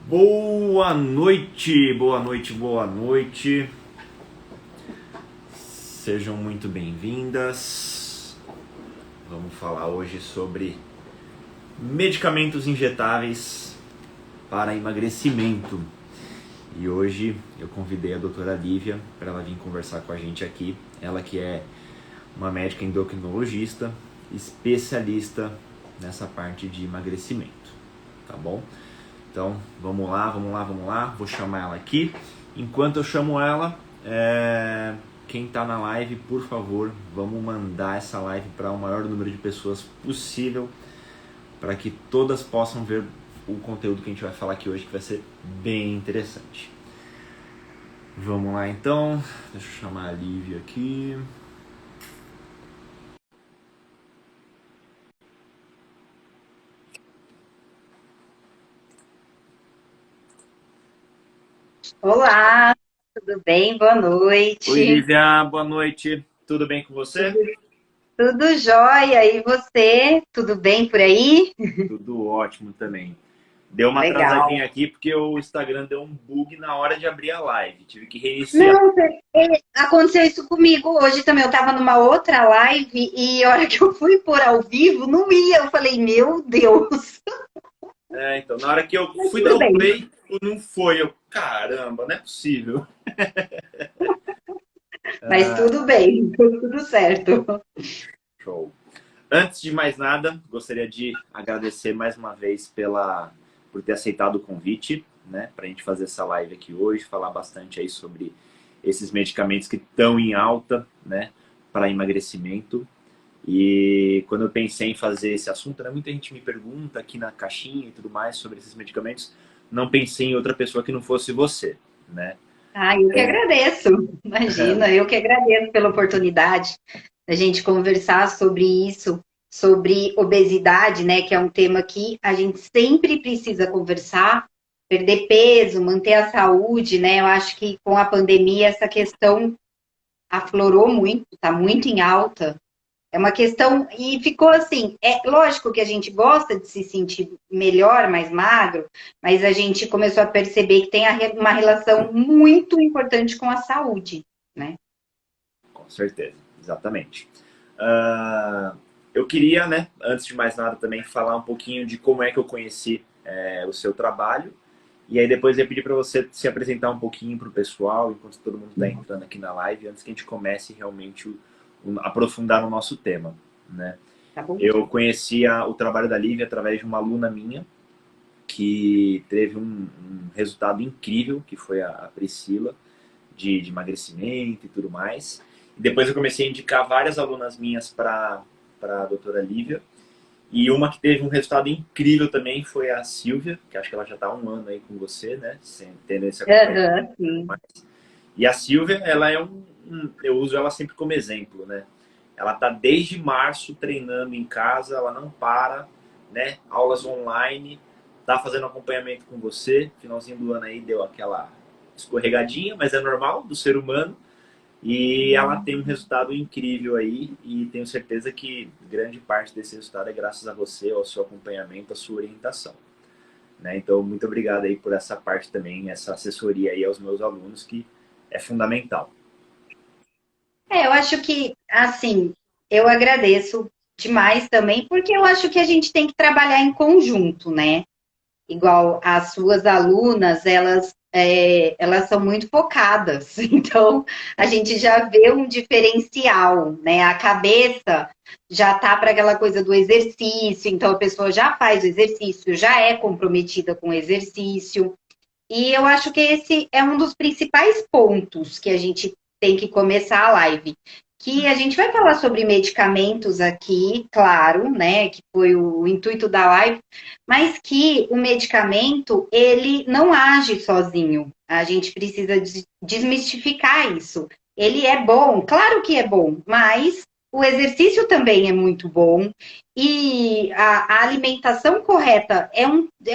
Boa noite, boa noite, boa noite. Sejam muito bem-vindas. Vamos falar hoje sobre medicamentos injetáveis para emagrecimento. E hoje eu convidei a doutora Lívia para ela vir conversar com a gente aqui. Ela que é uma médica endocrinologista, especialista nessa parte de emagrecimento, tá bom? Então, vamos lá. Vou chamar ela aqui. Enquanto eu chamo ela, quem está na live, por favor, vamos mandar essa live para o maior número de pessoas possível, para que todas possam ver o conteúdo que a gente vai falar aqui hoje, que vai ser bem interessante. Vamos lá, então. Deixa eu chamar a Lívia aqui. Olá, tudo bem? Boa Oi, noite. Lívia, boa noite. Tudo bem com você? Tudo jóia? E você? Tudo bem por aí? Tudo ótimo também. Deu uma Legal. atrasadinha aqui porque o Instagram deu um bug na hora de abrir a live. Tive que reiniciar. Não, aconteceu isso comigo hoje também. Eu estava numa outra live e a hora que eu fui pôr ao vivo, não ia. Eu falei, meu Deus. Então, na hora que eu Mas fui dar tudo o bem. play, não foi. Caramba, não é possível. Mas tudo bem, tudo certo. Show. Antes de mais nada, gostaria de agradecer mais uma vez por ter aceitado o convite, né, para a gente fazer essa live aqui hoje, falar bastante aí sobre esses medicamentos que estão em alta, né, para emagrecimento. E quando eu pensei em fazer esse assunto, né, muita gente me pergunta aqui na caixinha e tudo mais sobre esses medicamentos. Não pensei em outra pessoa que não fosse você, né? Ah, eu que agradeço. Imagina, eu que agradeço pela oportunidade da gente conversar sobre isso, sobre obesidade, né? Que é um tema que a gente sempre precisa conversar, perder peso, manter a saúde, né? Eu acho que com a pandemia essa questão aflorou muito, está muito em alta. É uma questão, e ficou assim, é lógico que a gente gosta de se sentir melhor, mais magro, mas a gente começou a perceber que tem uma relação muito importante com a saúde, né? Com certeza, exatamente. Ah, eu queria, né, antes de mais nada, também falar um pouquinho de como é que eu conheci o seu trabalho. E aí depois eu ia pedir para você se apresentar um pouquinho para o pessoal, enquanto todo mundo está entrando aqui na live, antes que a gente comece realmente aprofundar no nosso tema, né? Tá bom? Eu conhecia o trabalho da Lívia através de uma aluna minha, que teve um resultado incrível, que foi a Priscila, de emagrecimento e tudo mais. E depois eu comecei a indicar várias alunas minhas para a doutora Lívia. E uma que teve um resultado incrível também foi a Silvia, que acho que ela já está há um ano aí com você, né? Tendo esse acompanhamento. Aham, sim. E a Silvia, ela é eu uso ela sempre como exemplo, né? Ela está desde março treinando em casa, ela não para, né? Aulas online, tá fazendo acompanhamento com você. Finalzinho do ano aí deu aquela escorregadinha, mas é normal do ser humano. E ela tem um resultado incrível aí e tenho certeza que grande parte desse resultado é graças a você, ao seu acompanhamento, à sua orientação, né? Então, muito obrigado aí por essa parte também, essa assessoria aí aos meus alunos, que é fundamental. Eu acho que, assim, eu agradeço demais também, porque eu acho que a gente tem que trabalhar em conjunto, né? Igual as suas alunas, elas são muito focadas, então a gente já vê um diferencial, né? A cabeça já tá para aquela coisa do exercício, então a pessoa já faz o exercício, já é comprometida com o exercício, e eu acho que esse é um dos principais pontos que a gente tem que começar a live. Que a gente vai falar sobre medicamentos aqui, claro, né? Que foi o intuito da live, mas que o medicamento ele não age sozinho. A gente precisa desmistificar isso. Ele é bom, claro que é bom, mas o exercício também é muito bom e a alimentação correta é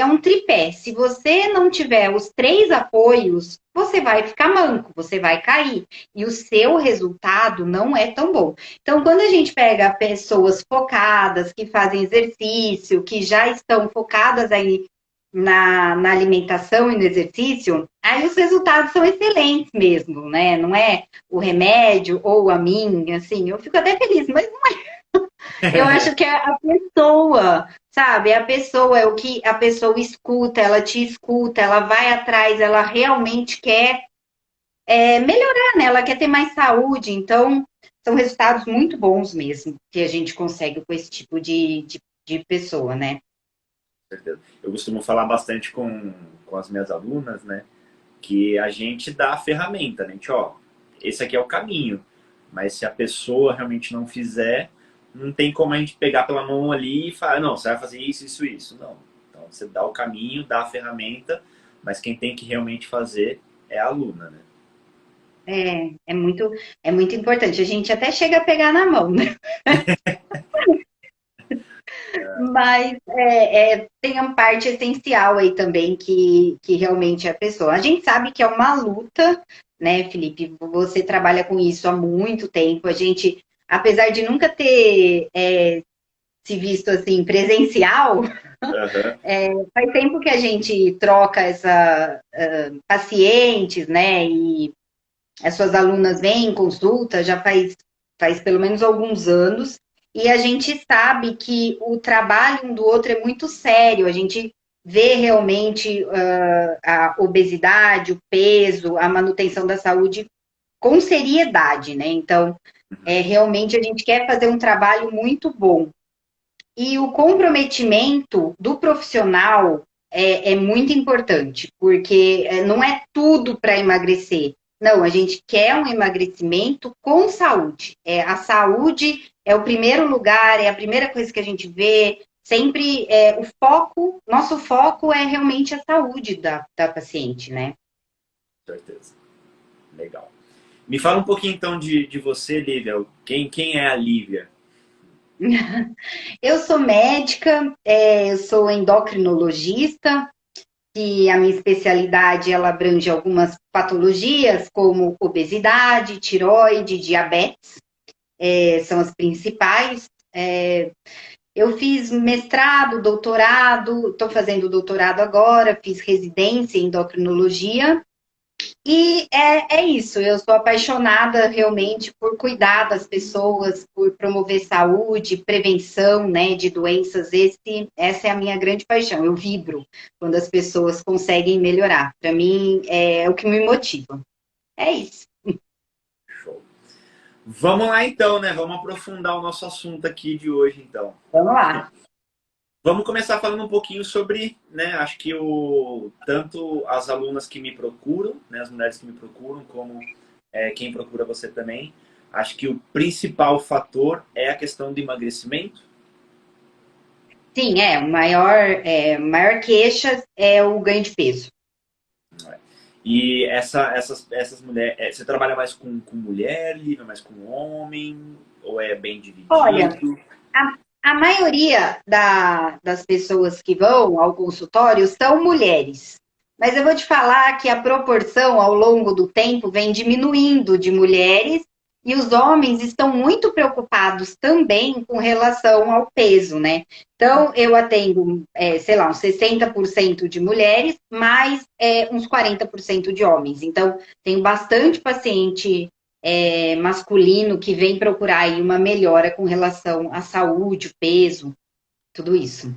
um tripé. Se você não tiver os três apoios, você vai ficar manco, você vai cair. E o seu resultado não é tão bom. Então, quando a gente pega pessoas focadas, que fazem exercício, que já estão focadas aí na alimentação e no exercício, aí os resultados são excelentes mesmo, né? Não é o remédio ou a mim, assim, eu fico até feliz, mas eu acho que é a pessoa, sabe? A pessoa é o que a pessoa escuta, ela te escuta, ela vai atrás, ela realmente quer melhorar, né? Ela quer ter mais saúde, então são resultados muito bons mesmo que a gente consegue com esse tipo de pessoa, né? Certeza. Eu costumo falar bastante com as minhas alunas, né? Que a gente dá a ferramenta, né? A gente, ó, esse aqui é o caminho. Mas se a pessoa realmente não fizer, não tem como a gente pegar pela mão ali e falar, não, você vai fazer isso, isso, isso. Não. Então você dá o caminho, dá a ferramenta, mas quem tem que realmente fazer é a aluna, né? É muito importante. A gente até chega a pegar na mão, né? Mas tem uma parte essencial aí também que realmente é a pessoa. A gente sabe que é uma luta, né, Felipe? Você trabalha com isso há muito tempo. A gente, apesar de nunca ter se visto assim presencial, Uhum. faz tempo que a gente troca essa pacientes, né? E as suas alunas vêm em consulta, já faz pelo menos alguns anos, e a gente sabe que o trabalho um do outro é muito sério, a gente vê realmente a obesidade, o peso, a manutenção da saúde com seriedade, né? Então, realmente a gente quer fazer um trabalho muito bom. E o comprometimento do profissional é muito importante, porque não é tudo para emagrecer. Não, a gente quer um emagrecimento com saúde. A saúde é o primeiro lugar, é a primeira coisa que a gente vê. Sempre o foco, nosso foco é realmente a saúde da paciente, né? Certeza. Legal. Me fala um pouquinho então de você, Lívia. Quem é a Lívia? Eu sou médica, eu sou endocrinologista, que a minha especialidade ela abrange algumas patologias como obesidade, tiroide, diabetes, são as principais. Eu fiz mestrado, doutorado, estou fazendo doutorado agora, fiz residência em endocrinologia e é isso. Eu sou apaixonada realmente por cuidar das pessoas, por promover saúde, prevenção, né, de doenças. Essa é a minha grande paixão. Eu vibro quando as pessoas conseguem melhorar. Para mim é o que me motiva. É isso. Show. Vamos lá então, né? Vamos aprofundar o nosso assunto aqui de hoje, então. Vamos lá. Vamos começar falando um pouquinho sobre, né? Acho que tanto as alunas que me procuram, né? As mulheres que me procuram, como quem procura você também. Acho que o principal fator é a questão do emagrecimento. Sim, maior queixa é o ganho de peso. E essas mulheres, você trabalha mais com mulher, lida mais com homem, ou é bem Olha, dividido? a maioria das pessoas que vão ao consultório são mulheres. Mas eu vou te falar que a proporção ao longo do tempo vem diminuindo de mulheres e os homens estão muito preocupados também com relação ao peso, né? Então, eu atendo, sei lá, uns 60% de mulheres, mais uns 40% de homens. Então, tenho bastante paciente masculino que vem procurar aí uma melhora com relação à saúde, o peso, tudo isso.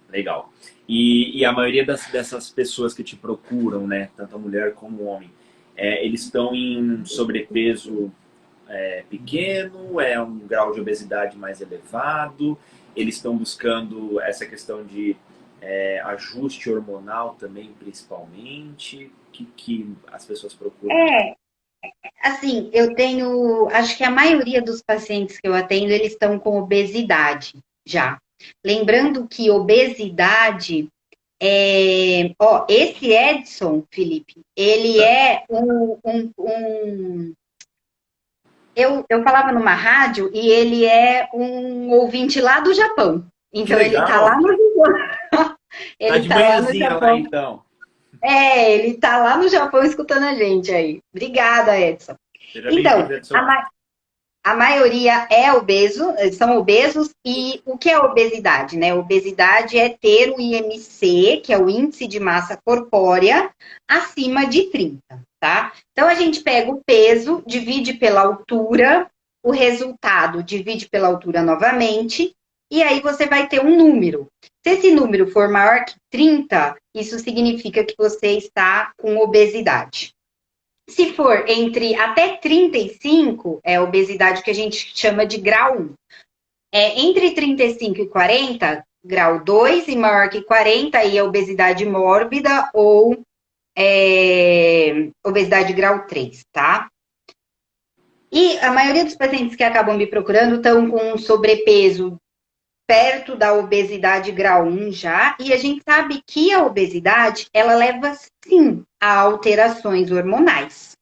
Legal. E a maioria dessas pessoas que te procuram, né, tanto a mulher como o homem, eles estão em sobrepeso pequeno, é um grau de obesidade mais elevado, eles estão buscando essa questão de ajuste hormonal também, principalmente, que as pessoas procuram. Assim, acho que a maioria dos pacientes que eu atendo, eles estão com obesidade já. Lembrando que obesidade esse Edson, Felipe, ele é eu falava numa rádio e ele é um ouvinte lá do Japão. Que Então ele tá lá legal! no Tá ele de tá lá no manhãzinha lá Japão. então. Ele tá lá no Japão escutando a gente aí. Obrigada, Edson. Seja Então, bem-vindo, Edson. A maioria é obeso, são obesos, e o que é obesidade, né? Obesidade é ter o IMC, que é o índice de massa corpórea, acima de 30, tá? Então a gente pega o peso, divide pela altura, o resultado divide pela altura novamente, e aí você vai ter um número. Se esse número for maior que 30, isso significa que você está com obesidade. Se for entre até 35, é a obesidade que a gente chama de grau 1. Entre 35 e 40, grau 2, e maior que 40, aí é obesidade mórbida ou obesidade grau 3, tá? E a maioria dos pacientes que acabam me procurando estão com um sobrepeso perto da obesidade grau 1 já, e a gente sabe que a obesidade, ela leva sim a alterações hormonais,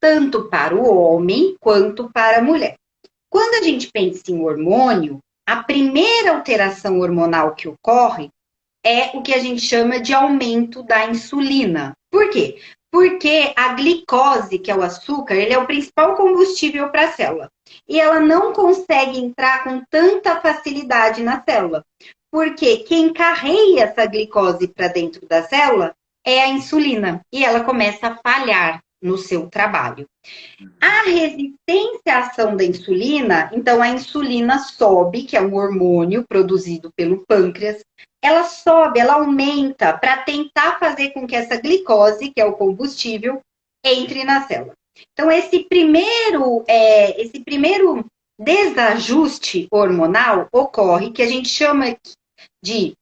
tanto para o homem quanto para a mulher. Quando a gente pensa em hormônio, a primeira alteração hormonal que ocorre é o que a gente chama de aumento da insulina. Por quê? Porque a glicose, que é o açúcar, ele é o principal combustível para a célula. E ela não consegue entrar com tanta facilidade na célula. Porque quem carrega essa glicose para dentro da célula é a insulina. E ela começa a falhar no seu trabalho. A resistência à ação da insulina, então a insulina sobe, que é um hormônio produzido pelo pâncreas, ela sobe, ela aumenta para tentar fazer com que essa glicose, que é o combustível, entre na célula. Então, esse primeiro desajuste hormonal ocorre, que a gente chama de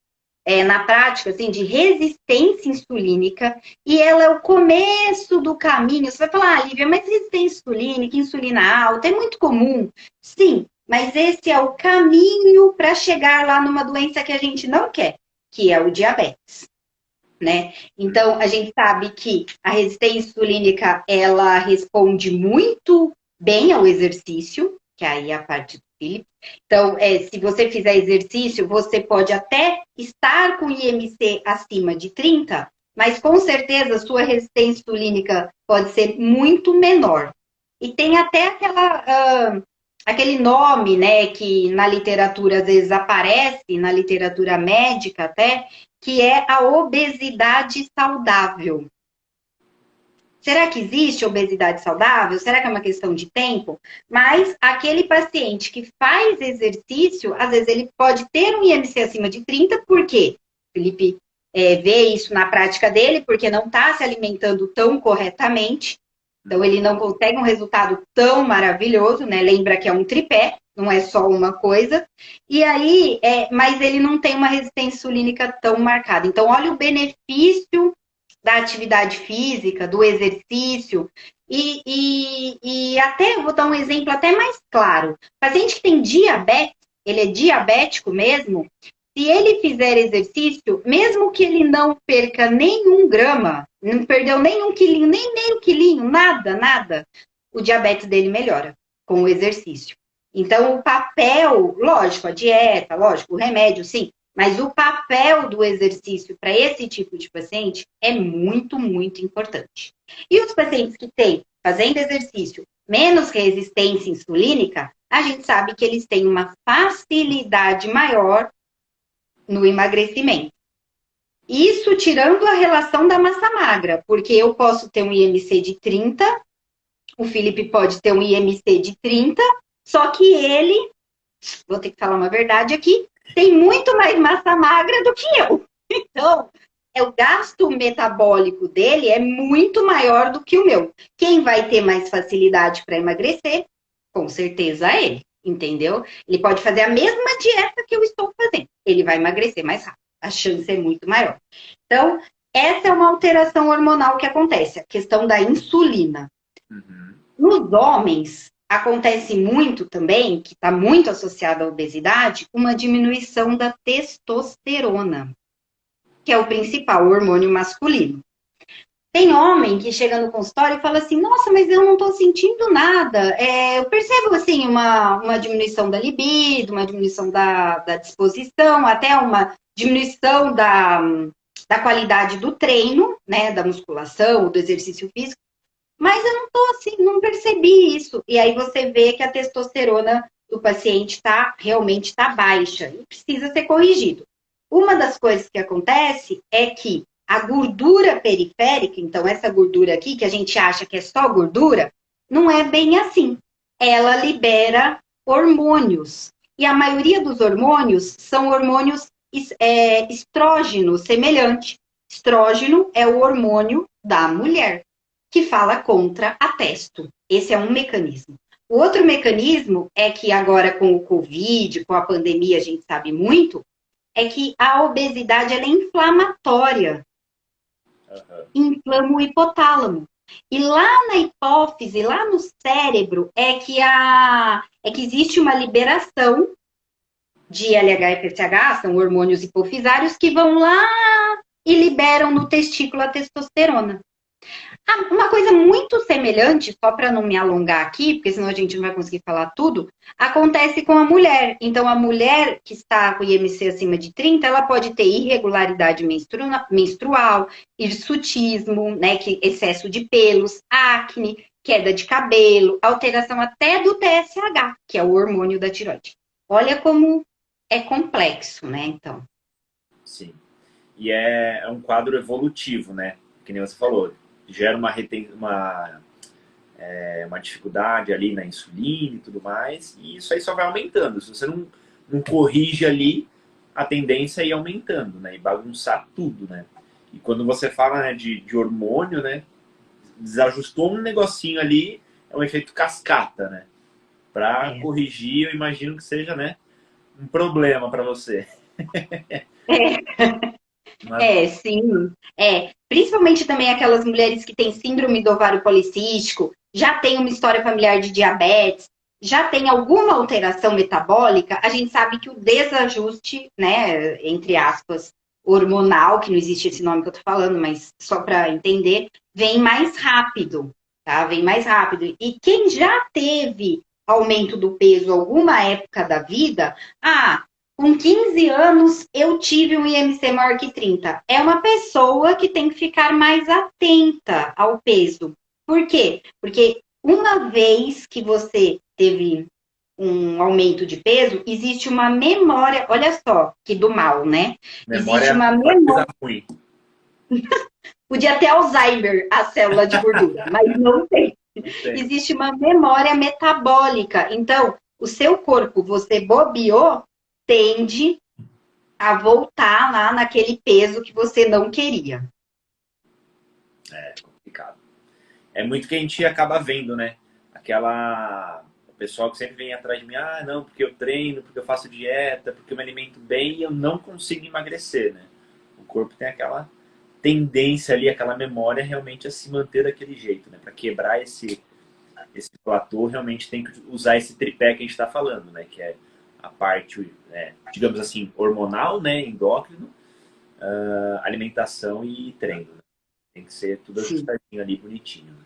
na prática, assim, de resistência insulínica, e ela é o começo do caminho. Você vai falar, Lívia, mas resistência insulínica, insulina alta, é muito comum. Sim, mas esse é o caminho para chegar lá numa doença que a gente não quer, que é o diabetes, né? Então, a gente sabe que a resistência insulínica, ela responde muito bem ao exercício, que aí é a parte do Felipe. Então, se você fizer exercício, você pode até estar com IMC acima de 30, mas com certeza a sua resistência insulínica pode ser muito menor. E tem até aquele nome, né, que na literatura às vezes aparece, na literatura médica até, que é a obesidade saudável. Será que existe obesidade saudável? Será que é uma questão de tempo? Mas aquele paciente que faz exercício, às vezes ele pode ter um IMC acima de 30, por quê? Felipe vê isso na prática dele, porque não está se alimentando tão corretamente, então ele não consegue um resultado tão maravilhoso, né? Lembra que é um tripé, não é só uma coisa. E aí, mas ele não tem uma resistência insulínica tão marcada. Então, olha o benefício da atividade física, do exercício, e até, vou dar um exemplo até mais claro. O paciente que tem diabetes, ele é diabético mesmo, se ele fizer exercício, mesmo que ele não perca nenhum grama, não perdeu nenhum quilinho, nem meio quilinho, nada, o diabetes dele melhora com o exercício. Então, o papel, lógico, a dieta, lógico, o remédio, sim, mas o papel do exercício para esse tipo de paciente é muito, muito importante. E os pacientes que têm, fazendo exercício, menos resistência insulínica, a gente sabe que eles têm uma facilidade maior no emagrecimento. Isso tirando a relação da massa magra, porque eu posso ter um IMC de 30, o Felipe pode ter um IMC de 30, só que ele, vou ter que falar uma verdade aqui, tem muito mais massa magra do que eu. Então, o gasto metabólico dele é muito maior do que o meu. Quem vai ter mais facilidade para emagrecer? Com certeza ele, entendeu? Ele pode fazer a mesma dieta que eu estou fazendo. Ele vai emagrecer mais rápido. A chance é muito maior. Então, essa é uma alteração hormonal que acontece, a questão da insulina. Uhum. Nos homens, acontece muito também, que está muito associado à obesidade, uma diminuição da testosterona, que é o principal hormônio masculino. Tem homem que chega no consultório e fala assim, nossa, mas eu não estou sentindo nada. Eu percebo, assim, uma diminuição da libido, uma diminuição da disposição, até uma diminuição da qualidade do treino, né, da musculação, do exercício físico. Mas eu não tô assim, não percebi isso. E aí você vê que a testosterona do paciente realmente está baixa e precisa ser corrigido. Uma das coisas que acontece é que a gordura periférica, então essa gordura aqui, que a gente acha que é só gordura, não é bem assim. Ela libera hormônios. E a maioria dos hormônios são hormônios estrógenos, semelhante. Estrógeno é o hormônio da mulher, que fala contra a testo. Esse é um mecanismo. O outro mecanismo é que agora com o Covid, com a pandemia, a gente sabe muito, é que a obesidade ela é inflamatória. Inflama o hipotálamo. E lá na hipófise, lá no cérebro, é que existe uma liberação de LH e FSH, são hormônios hipofisários, que vão lá e liberam no testículo a testosterona. Uma coisa muito semelhante, só para não me alongar aqui, porque senão a gente não vai conseguir falar tudo, acontece com a mulher. Então, a mulher que está com IMC acima de 30, ela pode ter irregularidade menstrual, hirsutismo, né, excesso de pelos, acne, queda de cabelo, alteração até do TSH, que é o hormônio da tireoide. Olha como é complexo, né, então. Sim. E é um quadro evolutivo, né? Que nem você falou. Gera uma dificuldade ali na insulina e tudo mais, e isso aí só vai aumentando. Se você não corrige ali, a tendência é ir aumentando, né? E bagunçar tudo, né? E quando você fala, né, de hormônio, né? Desajustou um negocinho ali, é um efeito cascata, né? Para corrigir, eu imagino que seja, né, um problema para você. Sim. Principalmente também aquelas mulheres que têm síndrome do ovário policístico, já tem uma história familiar de diabetes, já tem alguma alteração metabólica, a gente sabe que o desajuste, né, entre aspas, hormonal, que não existe esse nome que eu tô falando, mas só para entender, vem mais rápido, tá? Vem mais rápido. E quem já teve aumento do peso alguma época da vida, com 15 anos, eu tive um IMC maior que 30. É uma pessoa que tem que ficar mais atenta ao peso. Por quê? Porque uma vez que você teve um aumento de peso, existe uma memória, olha só, que do mal, né? Memória Existe uma coisa memória. ruim. Podia ter Alzheimer, a célula de gordura, mas não tem. Existe uma memória metabólica. Então, o seu corpo, você bobeou, tende a voltar lá naquele peso que você não queria. É complicado. É muito que a gente acaba vendo, né? O pessoal que sempre vem atrás de mim, não, porque eu treino, porque eu faço dieta, porque eu me alimento bem e eu não consigo emagrecer, né? O corpo tem aquela tendência ali, aquela memória realmente a se manter daquele jeito, né? Para quebrar esse platô, realmente tem que usar esse tripé que a gente está falando, né? Que é a parte, digamos assim, hormonal, né? Endócrino, alimentação e treino. Né? Tem que ser tudo ajustadinho ali, bonitinho. Né?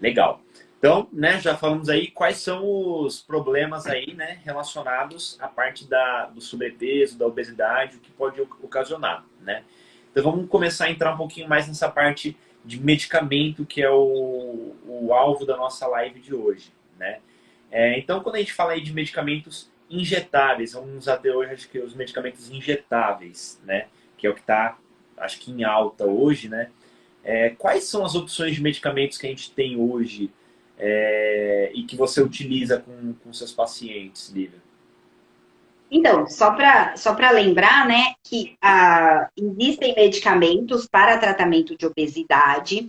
Legal. Então, né, já falamos aí quais são os problemas aí, né, relacionados à parte do sobrepeso, da obesidade, o que pode ocasionar, né? Então vamos começar a entrar um pouquinho mais nessa parte de medicamento, que é o alvo da nossa live de hoje, né? Então, quando a gente fala aí de medicamentos injetáveis, vamos usar até hoje, acho que os medicamentos injetáveis, né? Que é o que está, acho que em alta hoje, né? Quais são as opções de medicamentos que a gente tem hoje e que você utiliza com seus pacientes, Lívia? Então, só para lembrar, né, que existem medicamentos para tratamento de obesidade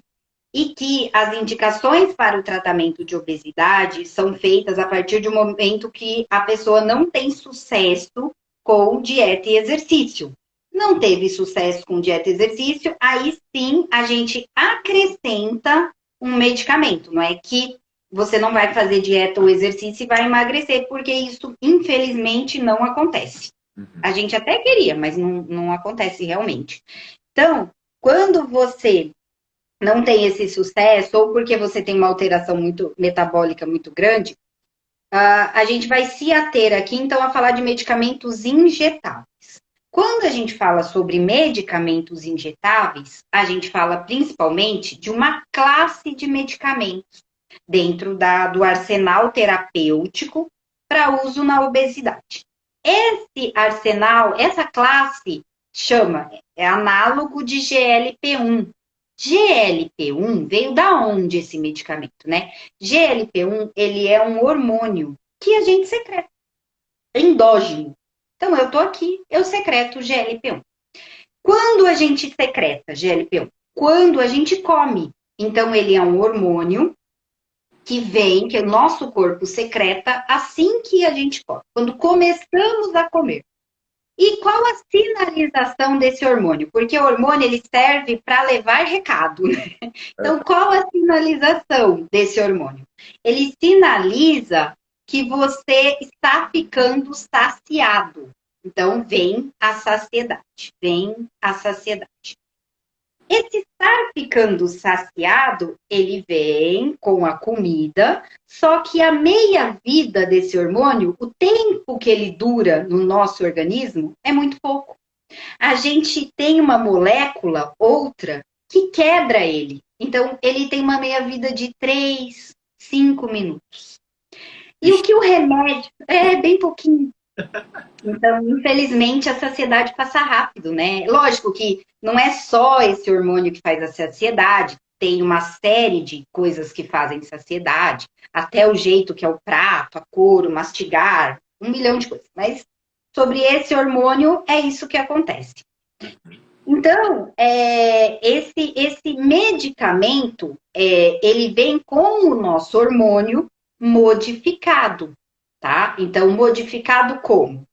e que as indicações para o tratamento de obesidade são feitas a partir do momento que a pessoa não tem sucesso com dieta e exercício. Não teve sucesso com dieta e exercício, aí sim a gente acrescenta um medicamento. Não é que você não vai fazer dieta ou exercício e vai emagrecer, porque isso, infelizmente, não acontece. A gente até queria, mas não acontece realmente. Então, quando você não tem esse sucesso, ou porque você tem uma alteração muito metabólica muito grande, a gente vai se ater aqui, então, a falar de medicamentos injetáveis. Quando a gente fala sobre medicamentos injetáveis, a gente fala principalmente de uma classe de medicamentos dentro do arsenal terapêutico para uso na obesidade. Esse arsenal, essa classe é análogo de GLP-1. GLP-1 veio da onde esse medicamento, né? GLP-1, ele é um hormônio que a gente secreta, endógeno. Então, eu tô aqui, eu secreto GLP-1. Quando a gente secreta GLP-1? Quando a gente come. Então, ele é um hormônio que o nosso corpo secreta assim que a gente come, quando começamos a comer. E qual a sinalização desse hormônio? Porque o hormônio ele serve para levar recado, né? Então, qual a sinalização desse hormônio? Ele sinaliza que você está ficando saciado. Então, vem a saciedade, vem a saciedade. Esse estar ficando saciado, ele vem com a comida, só que a meia-vida desse hormônio, o tempo que ele dura no nosso organismo, é muito pouco. A gente tem uma molécula, outra, que quebra ele. Então, ele tem uma meia-vida de 3, 5 minutos. E o que o remédio... É, bem pouquinho. Então, infelizmente, a saciedade passa rápido, né? Lógico que não é só esse hormônio que faz a saciedade, tem uma série de coisas que fazem saciedade, até o jeito que é o prato, a cor, o mastigar, 1 milhão de coisas. Mas sobre esse hormônio, é isso que acontece. Então, esse medicamento, ele vem com o nosso hormônio modificado, tá? Então, modificado como?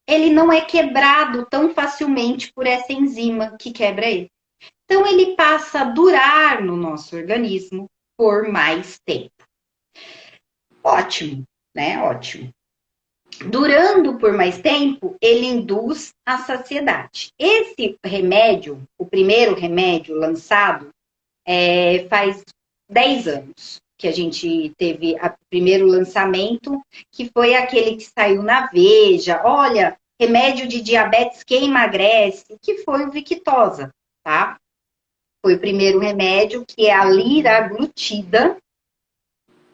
Ele não é quebrado tão facilmente por essa enzima que quebra ele. Então, ele passa a durar no nosso organismo por mais tempo. Ótimo, né? Ótimo. Durando por mais tempo, ele induz a saciedade. Esse remédio, o primeiro remédio lançado, faz 10 anos que a gente teve o primeiro lançamento, que foi aquele que saiu na Veja. Olha, remédio de diabetes que emagrece, que foi o Victoza, tá? Foi o primeiro remédio, que é a liraglutida.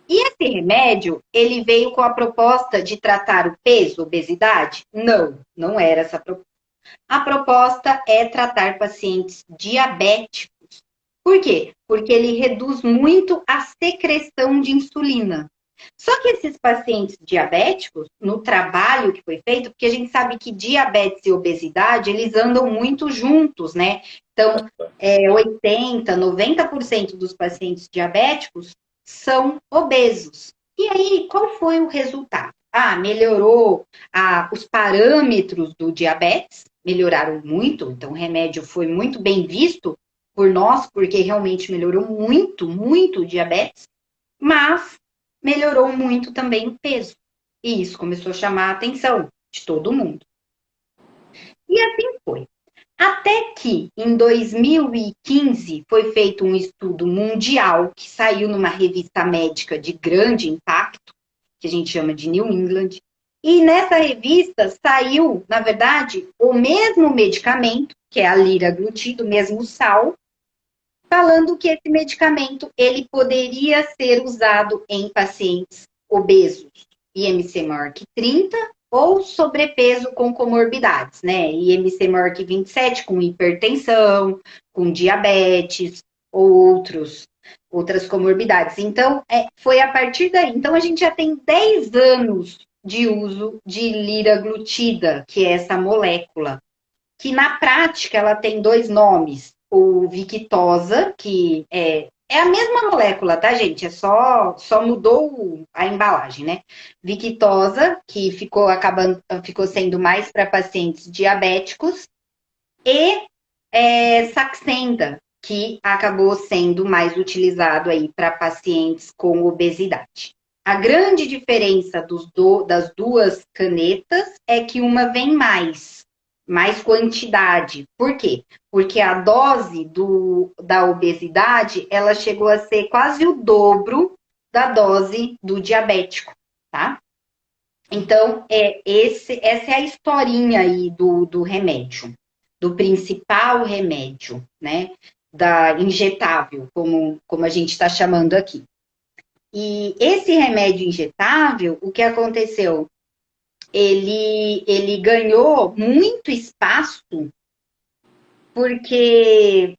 E esse remédio, ele veio com a proposta de tratar o peso, obesidade? Não, não era essa proposta. A proposta é tratar pacientes diabéticos. Por quê? Porque ele reduz muito a secreção de insulina. Só que esses pacientes diabéticos, no trabalho que foi feito, porque a gente sabe que diabetes e obesidade, eles andam muito juntos, né? Então, 80%, 90% dos pacientes diabéticos são obesos. E aí, qual foi o resultado? Melhorou os parâmetros do diabetes, melhoraram muito, então o remédio foi muito bem visto por nós, porque realmente melhorou muito, muito o diabetes, mas melhorou muito também o peso. E isso começou a chamar a atenção de todo mundo. E assim foi. Até que, em 2015, foi feito um estudo mundial que saiu numa revista médica de grande impacto, que a gente chama de New England. E nessa revista saiu, na verdade, o mesmo medicamento, que é a liraglutida, o mesmo sal, falando que esse medicamento ele poderia ser usado em pacientes obesos, IMC maior que 30, ou sobrepeso com comorbidades, né? IMC maior que 27, com hipertensão, com diabetes, ou outras comorbidades. Então, foi a partir daí. Então, a gente já tem 10 anos de uso de liraglutida, que é essa molécula, que na prática ela tem 2 nomes. O Victoza, que é a mesma molécula, tá, gente? Só mudou a embalagem, né? Victoza, que ficou sendo mais para pacientes diabéticos, e Saxenda, que acabou sendo mais utilizado aí para pacientes com obesidade. A grande diferença das duas canetas é que uma vem mais quantidade. Por quê? Porque a dose da obesidade, ela chegou a ser quase o dobro da dose do diabético, tá? Então, essa é a historinha aí do remédio, do principal remédio, né? Da injetável, como a gente está chamando aqui. E esse remédio injetável, o que aconteceu? Ele ganhou muito espaço, porque,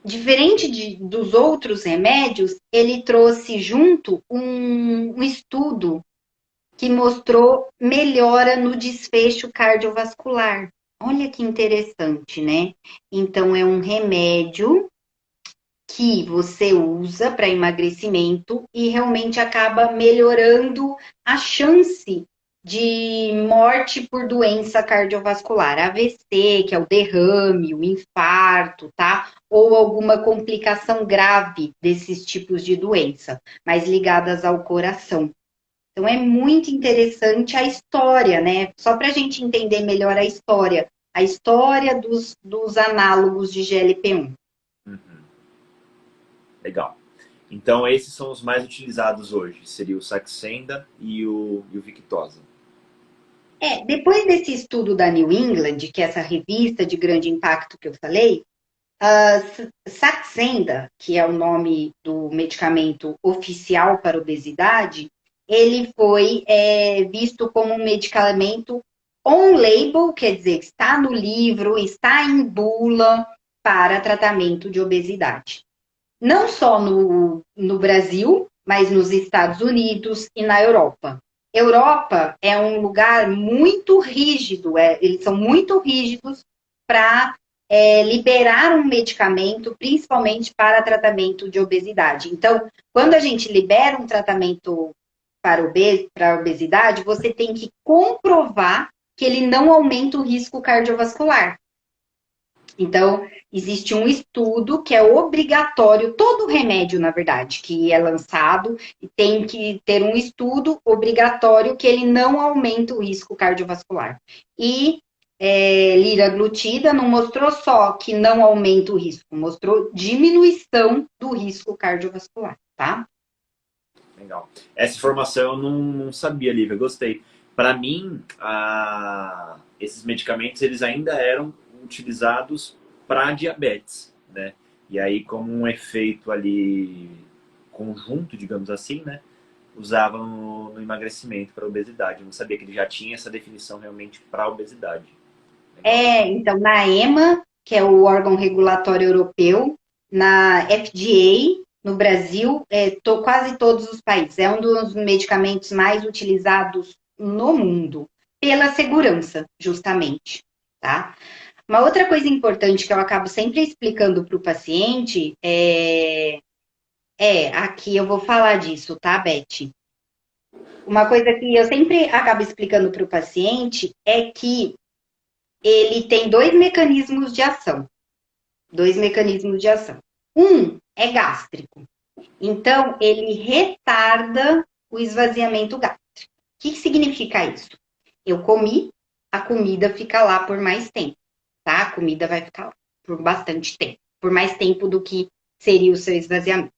diferente dos outros remédios, ele trouxe junto um estudo que mostrou melhora no desfecho cardiovascular. Olha que interessante, né? Então, é um remédio que você usa para emagrecimento e realmente acaba melhorando a chance de morte por doença cardiovascular, AVC, que é o derrame, o infarto, tá? Ou alguma complicação grave desses tipos de doença, mais ligadas ao coração. Então é muito interessante a história, né? Só para a gente entender melhor a história dos análogos de GLP-1. Uhum. Legal. Então, esses são os mais utilizados hoje. Seria o Saxenda e o Victoza. Depois desse estudo da New England, que é essa revista de grande impacto que eu falei, Saxenda, que é o nome do medicamento oficial para obesidade, ele foi visto como um medicamento on-label, quer dizer, está no livro, está em bula para tratamento de obesidade. Não só no Brasil, mas nos Estados Unidos e na Europa. Europa é um lugar muito rígido, eles são muito rígidos para liberar um medicamento, principalmente para tratamento de obesidade. Então, quando a gente libera um tratamento para obesidade, você tem que comprovar que ele não aumenta o risco cardiovascular. Então, existe um estudo que é obrigatório, todo remédio, na verdade, que é lançado, tem que ter um estudo obrigatório que ele não aumenta o risco cardiovascular. E liraglutida não mostrou só que não aumenta o risco, mostrou diminuição do risco cardiovascular, tá? Legal. Essa informação eu não sabia, Lívia. Gostei. Para mim, esses medicamentos eles ainda eram utilizados para diabetes, né? E aí, como um efeito ali conjunto, digamos assim, né? Usavam no emagrecimento para obesidade. Eu não sabia que ele já tinha essa definição realmente para obesidade. Legal. Então, na EMA, que é o órgão regulatório europeu, na FDA, no Brasil, quase todos os países. É um dos medicamentos mais utilizados no mundo, pela segurança, justamente, tá? Uma outra coisa importante que eu acabo sempre explicando para o paciente aqui eu vou falar disso, tá, Beth? Uma coisa que eu sempre acabo explicando para o paciente é que ele tem dois mecanismos de ação. Dois mecanismos de ação. Um é gástrico. Então, ele retarda o esvaziamento gástrico. O que significa isso? Eu comi, a comida fica lá por mais tempo, tá? A comida vai ficar lá por bastante tempo. Por mais tempo do que seria o seu esvaziamento.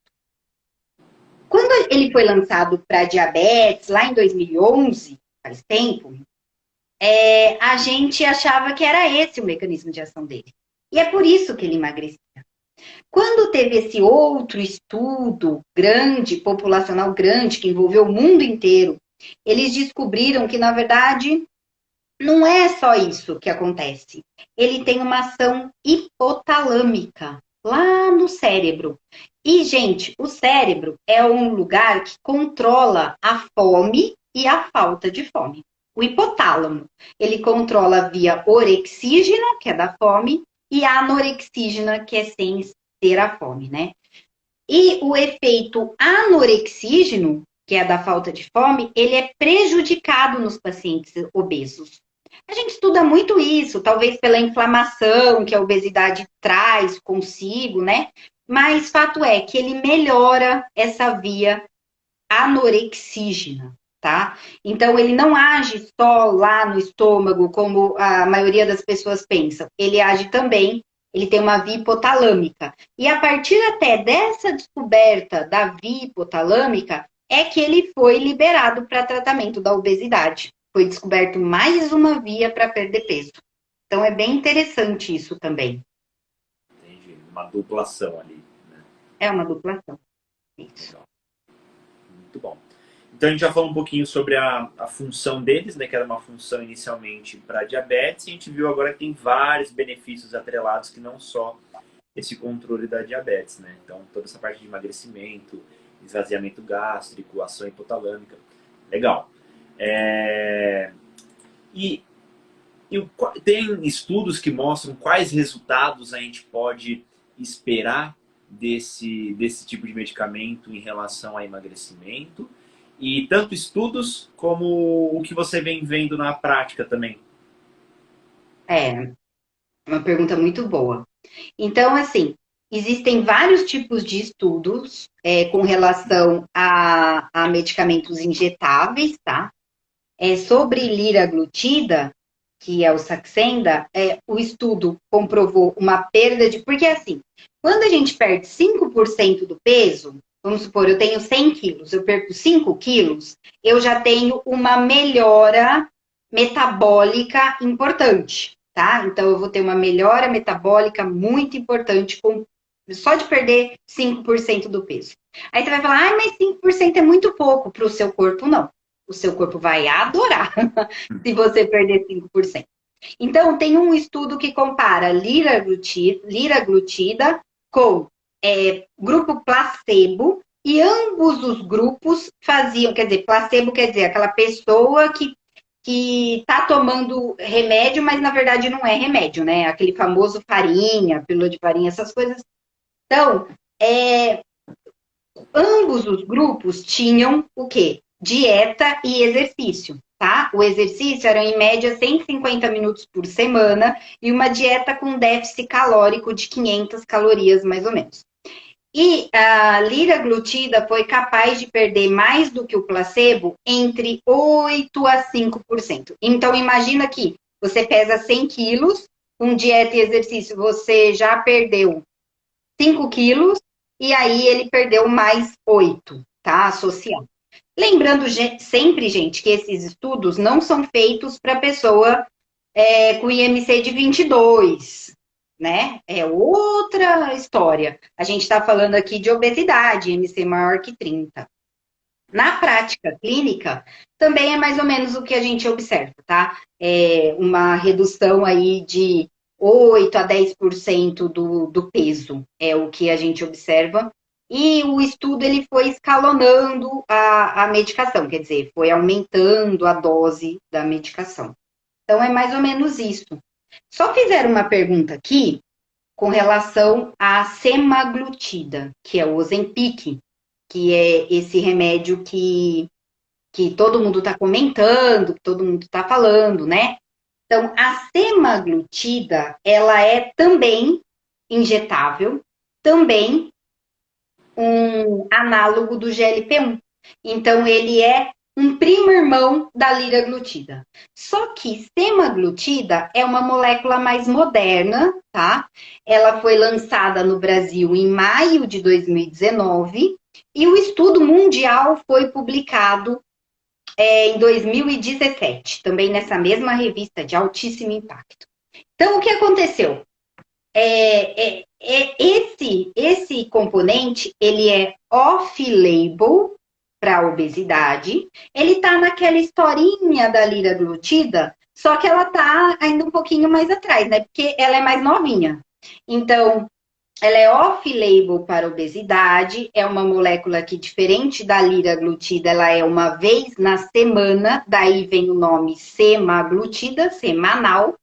Quando ele foi lançado para diabetes, lá em 2011, faz tempo, a gente achava que era esse o mecanismo de ação dele. E é por isso que ele emagrecia. Quando teve esse outro estudo grande, populacional grande, que envolveu o mundo inteiro, eles descobriram que, na verdade, não é só isso que acontece. Ele tem uma ação hipotalâmica lá no cérebro. E, gente, o cérebro é um lugar que controla a fome e a falta de fome. O hipotálamo, ele controla via orexígena, que é da fome, e anorexígena, que é sem ter a fome, né? E o efeito anorexígeno, que é da falta de fome, ele é prejudicado nos pacientes obesos. A gente estuda muito isso, talvez pela inflamação que a obesidade traz consigo, né? Mas fato é que ele melhora essa via anorexígena, tá? Então, ele não age só lá no estômago, como a maioria das pessoas pensa. Ele age também, ele tem uma via hipotalâmica. E a partir até dessa descoberta da via hipotalâmica, é que ele foi liberado para tratamento da obesidade. Foi descoberto mais uma via para perder peso. Então é bem interessante isso também. Entendi. Uma dupla ação ali, né? É uma duplação. Isso. Legal. Muito bom. Então a gente já falou um pouquinho sobre a função deles, né, que era uma função inicialmente para diabetes, e a gente viu agora que tem vários benefícios atrelados que não só esse controle da diabetes, né? Então toda essa parte de emagrecimento, esvaziamento gástrico, ação hipotalâmica. Legal. É... E, tem estudos que mostram quais resultados a gente pode esperar desse tipo de medicamento em relação a emagrecimento? E tanto estudos como o que você vem vendo na prática também. É uma pergunta muito boa. Então, assim, existem vários tipos de estudos com relação a medicamentos injetáveis, tá? Sobre liraglutida, que é o Saxenda, o estudo comprovou uma perda de... Porque, assim, quando a gente perde 5% do peso, vamos supor, eu tenho 100 quilos, eu perco 5 quilos, eu já tenho uma melhora metabólica importante, tá? Então, eu vou ter uma melhora metabólica muito importante só de perder 5% do peso. Aí você vai falar, ah, mas 5% é muito pouco para o seu corpo. Não. O seu corpo vai adorar se você perder 5%. Então, tem um estudo que compara liraglutida com grupo placebo, e ambos os grupos faziam, quer dizer, placebo quer dizer aquela pessoa que está tomando remédio, mas na verdade não é remédio, né? Aquele famoso farinha, pílula de farinha, essas coisas. Então, ambos os grupos tinham o quê? Dieta e exercício, tá? O exercício era em média 150 minutos por semana e uma dieta com déficit calórico de 500 calorias, mais ou menos. E a liraglutida foi capaz de perder mais do que o placebo entre 8 a 5%. Então, imagina que você pesa 100 quilos, com dieta e exercício você já perdeu 5 quilos, e aí ele perdeu mais 8, tá? Associado. Lembrando sempre, gente, que esses estudos não são feitos para pessoa com IMC de 22, né? É outra história. A gente está falando aqui de obesidade, IMC maior que 30. Na prática clínica, também é mais ou menos o que a gente observa, tá? Uma redução aí de 8 a 10% do peso é o que a gente observa. E o estudo ele foi escalonando a medicação, quer dizer, foi aumentando a dose da medicação. Então, é mais ou menos isso. Só fizeram uma pergunta aqui com relação à semaglutida, que é o Ozempic, que é esse remédio que todo mundo está comentando, que todo mundo está falando, né? Então, a semaglutida, ela é também injetável, também um análogo do GLP-1. Então, ele é um primo irmão da liraglutida. Só que semaglutida é uma molécula mais moderna, tá? Ela foi lançada no Brasil em maio de 2019 e o estudo mundial foi publicado em 2017, também nessa mesma revista de altíssimo impacto. Então, o que aconteceu? Esse componente, ele é off-label para obesidade, ele está naquela historinha da liraglutida, só que ela está ainda um pouquinho mais atrás, né? Porque ela é mais novinha. Então, ela é off-label para obesidade, é uma molécula que, diferente da liraglutida, ela é uma vez na semana, daí vem o nome semaglutida, semanal.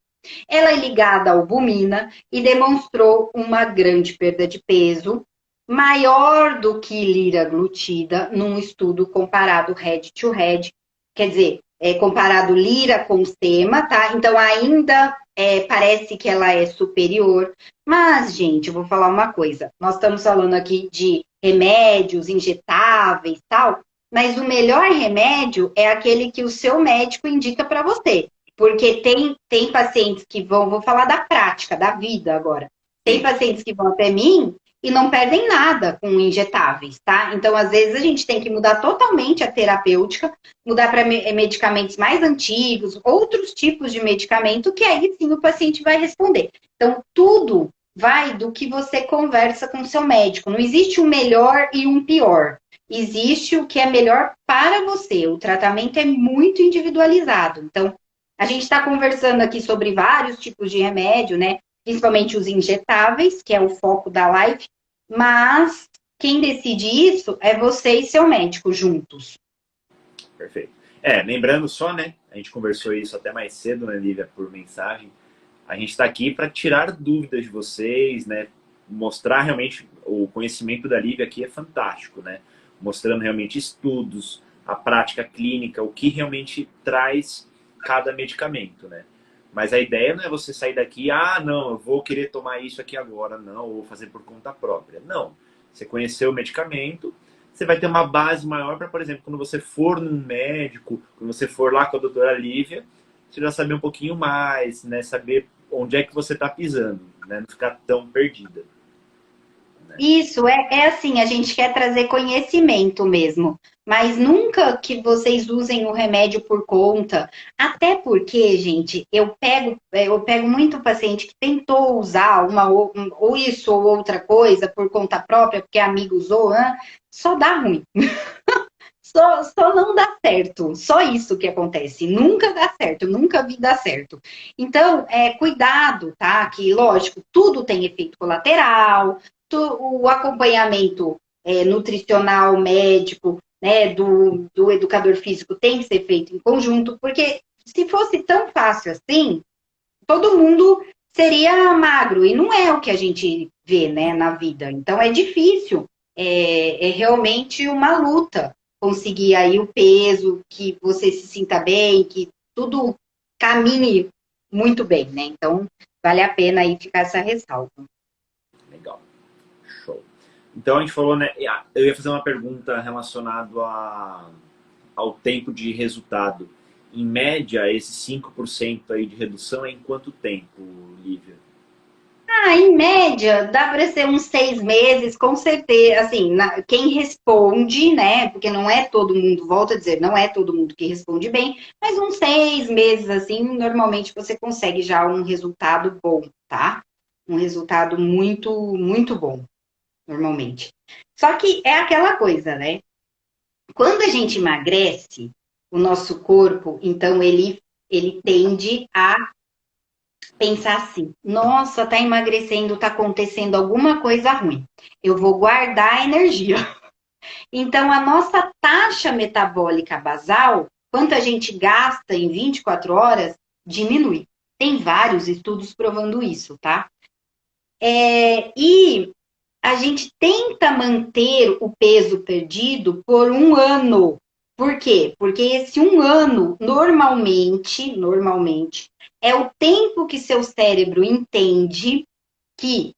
Ela é ligada à albumina e demonstrou uma grande perda de peso, maior do que liraglutida, num estudo comparado head to head, quer dizer, comparado lira com sema, tá? Então, ainda parece que ela é superior. Mas, gente, eu vou falar uma coisa. Nós estamos falando aqui de remédios injetáveis e tal, mas o melhor remédio é aquele que o seu médico indica para você. Porque tem pacientes que vou falar da prática, da vida agora. Tem pacientes que vão até mim e não perdem nada com injetáveis, tá? Então, às vezes, a gente tem que mudar totalmente a terapêutica, mudar para medicamentos mais antigos, outros tipos de medicamento, que aí sim o paciente vai responder. Então, tudo vai do que você conversa com o seu médico. Não existe um melhor e um pior. Existe o que é melhor para você. O tratamento é muito individualizado. Então, a gente está conversando aqui sobre vários tipos de remédio, né? Principalmente os injetáveis, que é o foco da live, mas quem decide isso é você e seu médico juntos. Perfeito. Lembrando só, né? A gente conversou isso até mais cedo, né, Lívia, por mensagem. A gente está aqui para tirar dúvidas de vocês, né? Mostrar realmente o conhecimento da Lívia aqui é fantástico, né? Mostrando realmente estudos, a prática clínica, o que realmente traz cada medicamento, né? Mas a ideia não é você sair daqui, não, eu vou querer tomar isso aqui agora, não, ou vou fazer por conta própria. Não. Você conheceu o medicamento, você vai ter uma base maior para, por exemplo, quando você for num médico, quando você for lá com a doutora Lívia, você já saber um pouquinho mais, né? Saber onde é que você está pisando, né? Não ficar tão perdida. Isso, é assim, a gente quer trazer conhecimento mesmo, mas nunca que vocês usem o remédio por conta, até porque, gente, eu pego muito paciente que tentou usar ou isso ou outra coisa por conta própria, porque amigo usou, só dá ruim. Só não dá certo. Só isso que acontece. Nunca dá certo. Nunca vi dar certo. Então, cuidado, tá? Que, lógico, tudo tem efeito colateral, o acompanhamento nutricional, médico, né, do educador físico tem que ser feito em conjunto, porque se fosse tão fácil assim, todo mundo seria magro, e não é o que a gente vê, né, na vida. Então, é difícil. É realmente uma luta conseguir aí o peso, que você se sinta bem, que tudo caminhe muito bem, né? Então, vale a pena aí ficar essa ressalva. Legal. Show. Então a gente falou, né? Eu ia fazer uma pergunta relacionada ao tempo de resultado. Em média, esse 5% aí de redução é em quanto tempo, Lívia? Em média, dá para ser uns 6 meses, com certeza. Assim, quem responde, né? Porque não é todo mundo, volto a dizer, não é todo mundo que responde bem, mas uns 6 meses, assim, normalmente você consegue já um resultado bom, tá? Um resultado muito, muito bom, normalmente. Só que é aquela coisa, né? Quando a gente emagrece, o nosso corpo, então, ele tende a pensar assim: nossa, tá emagrecendo, tá acontecendo alguma coisa ruim. Eu vou guardar a energia. Então, a nossa taxa metabólica basal, quanto a gente gasta em 24 horas, diminui. Tem vários estudos provando isso, tá? E a gente tenta manter o peso perdido por um ano. Por quê? Porque esse um ano, normalmente, é o tempo que seu cérebro entende que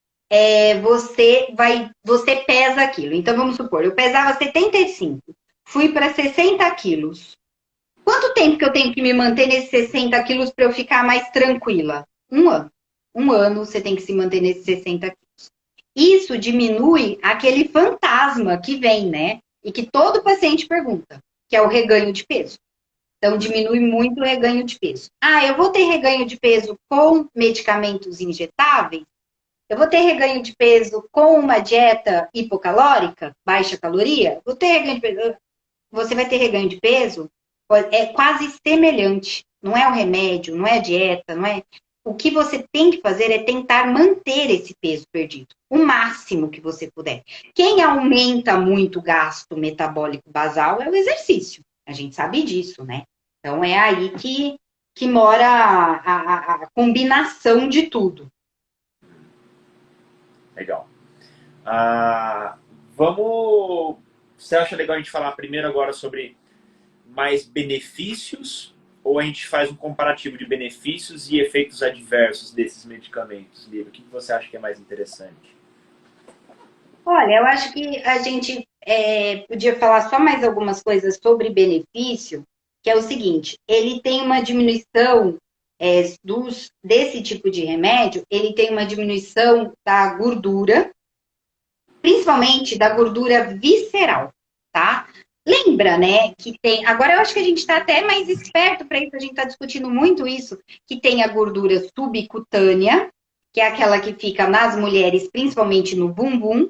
você pesa aquilo. Então, vamos supor, eu pesava 75, fui para 60 quilos. Quanto tempo que eu tenho que me manter nesses 60 quilos para eu ficar mais tranquila? Um ano. Um ano você tem que se manter nesses 60 quilos. Isso diminui aquele fantasma que vem, né? E que todo paciente pergunta, que é o reganho de peso. Então, diminui muito o reganho de peso. Eu vou ter reganho de peso com medicamentos injetáveis? Eu vou ter reganho de peso com uma dieta hipocalórica, baixa caloria? Vou ter reganho de peso? Você vai ter reganho de peso? É quase semelhante. Não é o remédio, não é a dieta, não é. O que você tem que fazer é tentar manter esse peso perdido, o máximo que você puder. Quem aumenta muito o gasto metabólico basal é o exercício. A gente sabe disso, né? Então é aí que mora a combinação de tudo. Legal. Vamos. Você acha legal a gente falar primeiro agora sobre mais benefícios ou a gente faz um comparativo de benefícios e efeitos adversos desses medicamentos, Lívia? O que você acha que é mais interessante? Olha, eu acho que a gente podia falar só mais algumas coisas sobre benefício, que é o seguinte: ele tem uma diminuição desse tipo de remédio, ele tem uma diminuição da gordura, principalmente da gordura visceral, tá? Lembra, né, que tem... Agora eu acho que a gente está até mais esperto para isso, a gente está discutindo muito isso, que tem a gordura subcutânea, que é aquela que fica nas mulheres, principalmente no bumbum,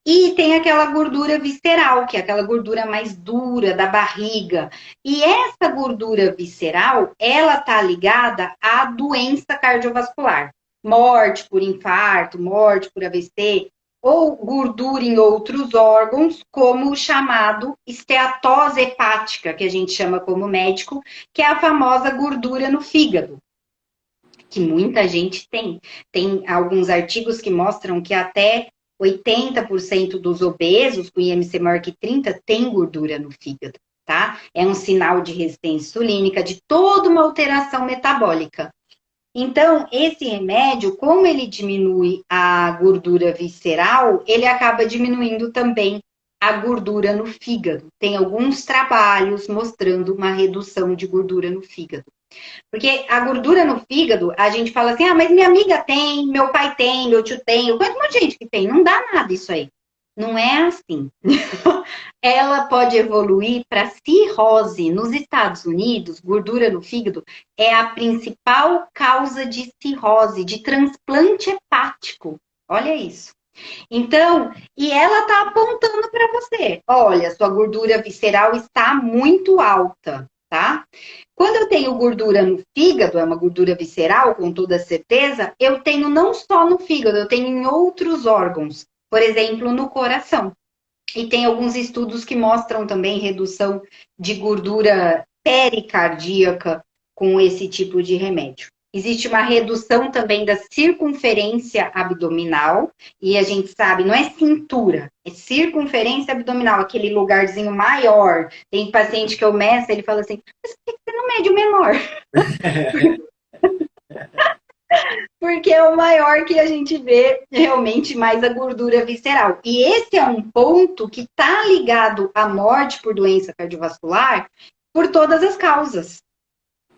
e tem aquela gordura visceral, que é aquela gordura mais dura da barriga. E essa gordura visceral, ela tá ligada à doença cardiovascular. Morte por infarto, morte por AVC, ou gordura em outros órgãos, como o chamado esteatose hepática, que a gente chama como médico, que é a famosa gordura no fígado, que muita gente tem. Tem alguns artigos que mostram que até 80% dos obesos com IMC maior que 30 tem gordura no fígado, tá? É um sinal de resistência insulínica, de toda uma alteração metabólica. Então, esse remédio, como ele diminui a gordura visceral, ele acaba diminuindo também a gordura no fígado. Tem alguns trabalhos mostrando uma redução de gordura no fígado. Porque a gordura no fígado, a gente fala assim, ah, mas minha amiga tem, meu pai tem, meu tio tem, eu conheço um monte de gente que tem, não dá nada isso aí. Não é assim. Ela pode evoluir para cirrose. Nos Estados Unidos, gordura no fígado é a principal causa de cirrose, de transplante hepático. Olha isso. Então, e ela está apontando para você: olha, sua gordura visceral está muito alta, tá? Quando eu tenho gordura no fígado, é uma gordura visceral, com toda certeza, eu tenho não só no fígado, eu tenho em outros órgãos, por exemplo, no coração. E tem alguns estudos que mostram também redução de gordura pericardíaca com esse tipo de remédio. Existe uma redução também da circunferência abdominal, e a gente sabe, não é cintura, é circunferência abdominal, aquele lugarzinho maior. Tem paciente que eu meço, ele fala assim, mas por que você não mede o menor? Porque é o maior que a gente vê realmente mais a gordura visceral. E esse é um ponto que está ligado à morte por doença cardiovascular por todas as causas.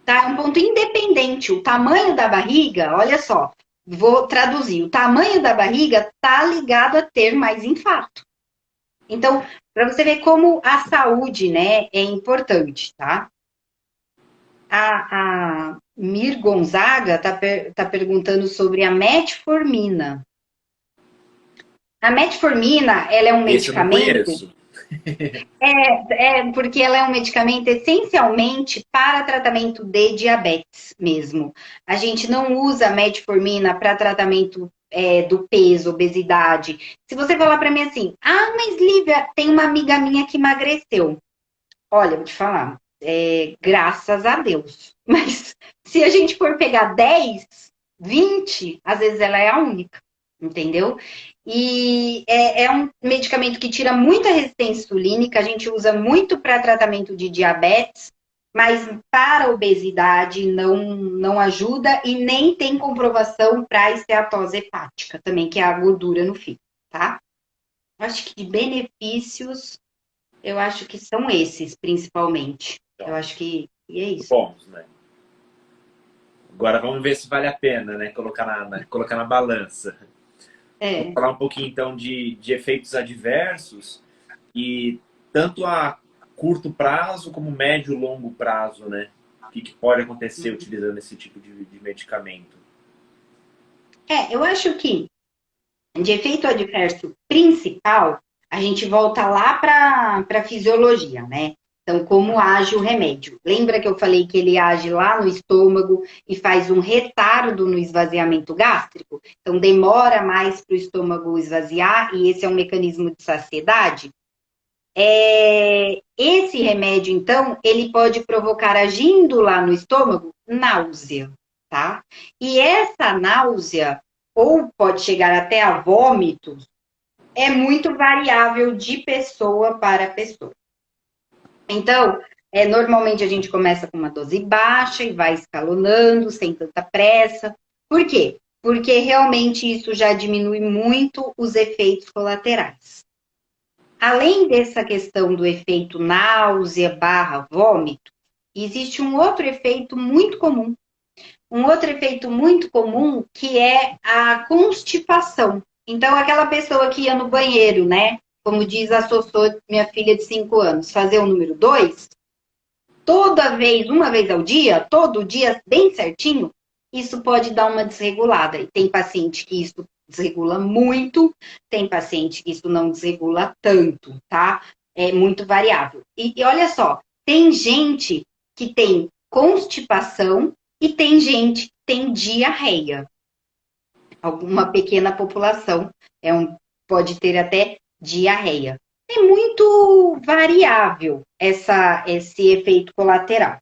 Tá? É um ponto independente. O tamanho da barriga, olha só, vou traduzir. O tamanho da barriga está ligado a ter mais infarto. Então, para você ver como a saúde, né, é importante, tá? A Mir Gonzaga tá perguntando sobre a metformina. A metformina, ela é um Esse eu não medicamento... conheço. Porque ela é um medicamento essencialmente para tratamento de diabetes mesmo. A gente não usa metformina para tratamento do peso, obesidade. Se você falar para mim assim, ah, mas Lívia, tem uma amiga minha que emagreceu. Olha, vou te falar, graças a Deus. Mas se a gente for pegar 10, 20, às vezes ela é a única, entendeu? E é um medicamento que tira muita resistência insulínica, a gente usa muito para tratamento de diabetes, mas para obesidade não ajuda e nem tem comprovação para esteatose hepática também, que é a gordura no fígado, tá? Acho que de benefícios, eu acho que são esses, principalmente. Eu acho que é isso. Bons, né? Agora vamos ver se vale a pena, né? Colocar na balança. Vamos falar um pouquinho, então, de efeitos adversos e tanto a curto prazo como médio e longo prazo, né? O que pode acontecer utilizando esse tipo de medicamento? Eu acho que de efeito adverso principal, a gente volta lá para a fisiologia, né? Então, como age o remédio? Lembra que eu falei que ele age lá no estômago e faz um retardo no esvaziamento gástrico? Então, demora mais para o estômago esvaziar e esse é um mecanismo de saciedade? Esse remédio, então, ele pode provocar, agindo lá no estômago, náusea, tá? E essa náusea, ou pode chegar até a vômitos, é muito variável de pessoa para pessoa. Então, normalmente a gente começa com uma dose baixa e vai escalonando, sem tanta pressa. Por quê? Porque realmente isso já diminui muito os efeitos colaterais. Além dessa questão do efeito náusea / vômito, existe um outro efeito muito comum. Um outro efeito muito comum que é a constipação. Então, aquela pessoa que ia no banheiro, né? Como diz a Sossô, minha filha de 5 anos, fazer o número 2, toda vez, uma vez ao dia, todo dia, bem certinho, isso pode dar uma desregulada. E tem paciente que isso desregula muito, tem paciente que isso não desregula tanto, tá? É muito variável. E olha só, tem gente que tem constipação e tem gente que tem diarreia. Alguma pequena população pode ter até diarreia. É muito variável esse efeito colateral.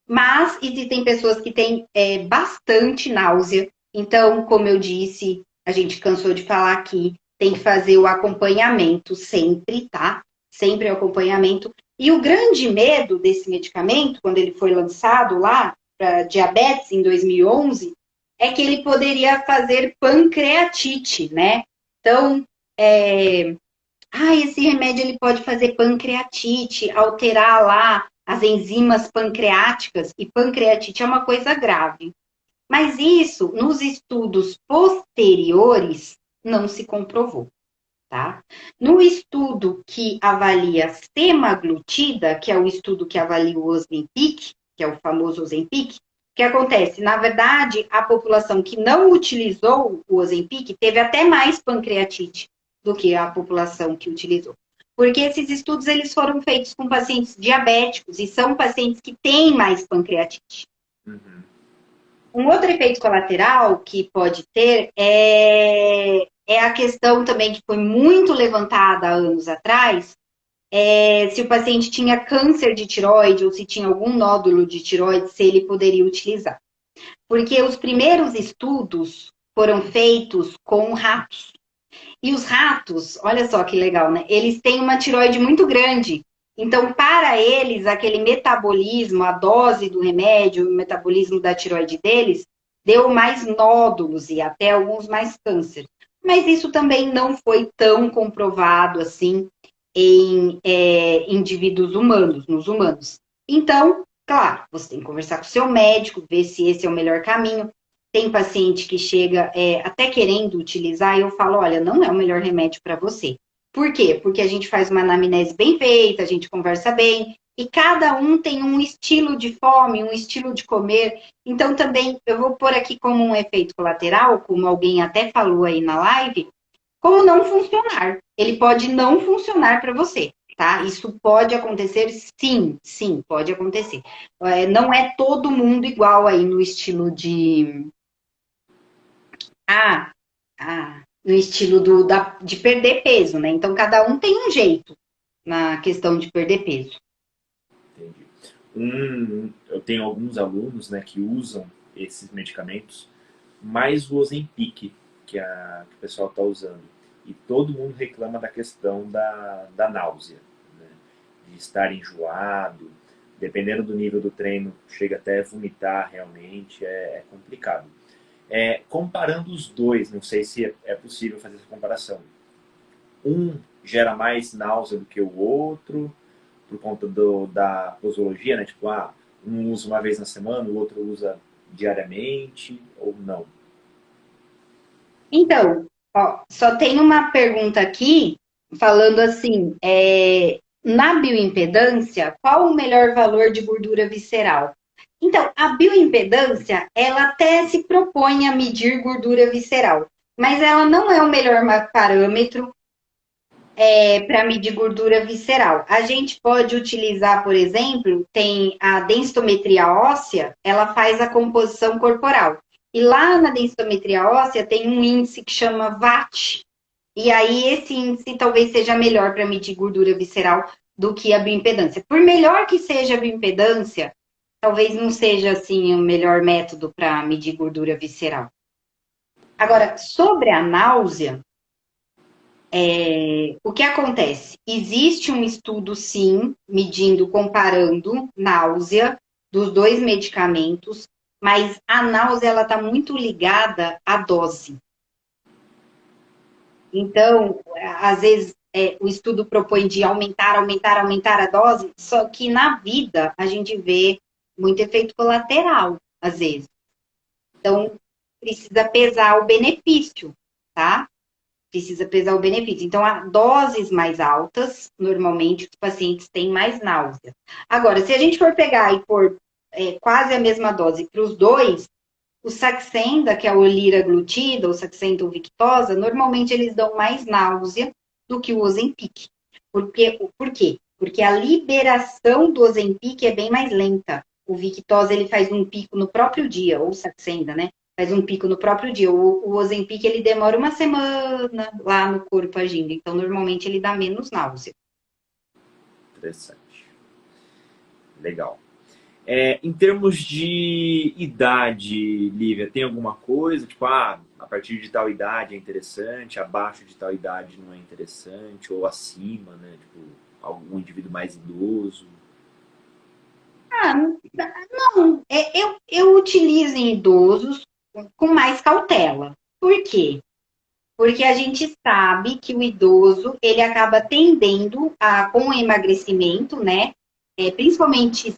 Mas existem pessoas que têm bastante náusea. Então, como eu disse, a gente cansou de falar aqui, tem que fazer o acompanhamento sempre, tá? Sempre o acompanhamento. E o grande medo desse medicamento, quando ele foi lançado lá para diabetes em 2011, é que ele poderia fazer pancreatite, né? Então, esse remédio ele pode fazer pancreatite, alterar lá as enzimas pancreáticas, e pancreatite é uma coisa grave. Mas isso, nos estudos posteriores, não se comprovou, tá? No estudo que avalia semaglutida, que é o estudo que avalia o Ozempic, que é o famoso Ozempic, o que acontece? Na verdade, a população que não utilizou o Ozempic teve até mais pancreatite do que a população que utilizou. Porque esses estudos eles foram feitos com pacientes diabéticos e são pacientes que têm mais pancreatite. Uhum. Um outro efeito colateral que pode ter é a questão também que foi muito levantada há anos atrás, se o paciente tinha câncer de tireoide ou se tinha algum nódulo de tireoide, se ele poderia utilizar. Porque os primeiros estudos foram feitos com ratos. E os ratos, olha só que legal, né? Eles têm uma tireoide muito grande. Então, para eles, aquele metabolismo, a dose do remédio, o metabolismo da tireoide deles, deu mais nódulos e até alguns mais câncer. Mas isso também não foi tão comprovado assim em indivíduos humanos, nos humanos. Então, claro, você tem que conversar com o seu médico, ver se esse é o melhor caminho. Tem paciente que chega até querendo utilizar e eu falo, olha, não é o melhor remédio para você. Por quê? Porque a gente faz uma anamnese bem feita, a gente conversa bem, e cada um tem um estilo de fome, um estilo de comer. Então, também, eu vou pôr aqui como um efeito colateral, como alguém até falou aí na live, como não funcionar. Ele pode não funcionar para você, tá? Isso pode acontecer, sim, sim, pode acontecer. Não é todo mundo igual aí no estilo de no estilo de perder peso, né? Então, cada um tem um jeito na questão de perder peso. Entendi. Eu tenho alguns alunos, né, que usam esses medicamentos, mais o Ozempic, que o pessoal está usando. E todo mundo reclama da questão da náusea, né? De estar enjoado, dependendo do nível do treino, chega até a vomitar realmente, é complicado. Comparando os dois, não sei se é possível fazer essa comparação. Um gera mais náusea do que o outro, por conta da posologia, né? Tipo, um usa uma vez na semana, o outro usa diariamente, ou não? Então, ó, só tem uma pergunta aqui, falando assim, na bioimpedância, qual o melhor valor de gordura visceral? Então, a bioimpedância, ela até se propõe a medir gordura visceral, mas ela não é o melhor parâmetro para medir gordura visceral. A gente pode utilizar, por exemplo, tem a densitometria óssea, ela faz a composição corporal. E lá na densitometria óssea tem um índice que chama VAT. E aí esse índice talvez seja melhor para medir gordura visceral do que a bioimpedância. Por melhor que seja a bioimpedância, talvez não seja assim o melhor método para medir gordura visceral. Agora, sobre a náusea, o que acontece? Existe um estudo, sim, medindo, comparando náusea dos dois medicamentos, mas a náusea ela está muito ligada à dose. Então, às vezes, o estudo propõe de aumentar a dose, só que na vida a gente vê muito efeito colateral, às vezes. Então, precisa pesar o benefício, tá? precisa pesar o benefício. Então, a doses mais altas, normalmente, os pacientes têm mais náusea. Agora, se a gente for pegar e pôr quase a mesma dose para os dois, o Saxenda, que é o liraglutida, ou Saxenda ou Victoza, normalmente eles dão mais náusea do que o Ozempic. Por quê? Porque a liberação do Ozempic é bem mais lenta. O Victoza, ele faz um pico no próprio dia, ou o Saxenda, né? Faz um pico no próprio dia. O Ozempic, ele demora uma semana lá no corpo agindo. Então, normalmente, ele dá menos náusea. Interessante. Legal. Em termos de idade, Lívia, tem alguma coisa? Tipo, a partir de tal idade é interessante, abaixo de tal idade não é interessante, ou acima, né? Tipo, algum indivíduo mais idoso. Ah, não. Eu utilizo em idosos com mais cautela. Por quê? Porque a gente sabe que o idoso, ele acaba tendendo a, com o emagrecimento, né? Principalmente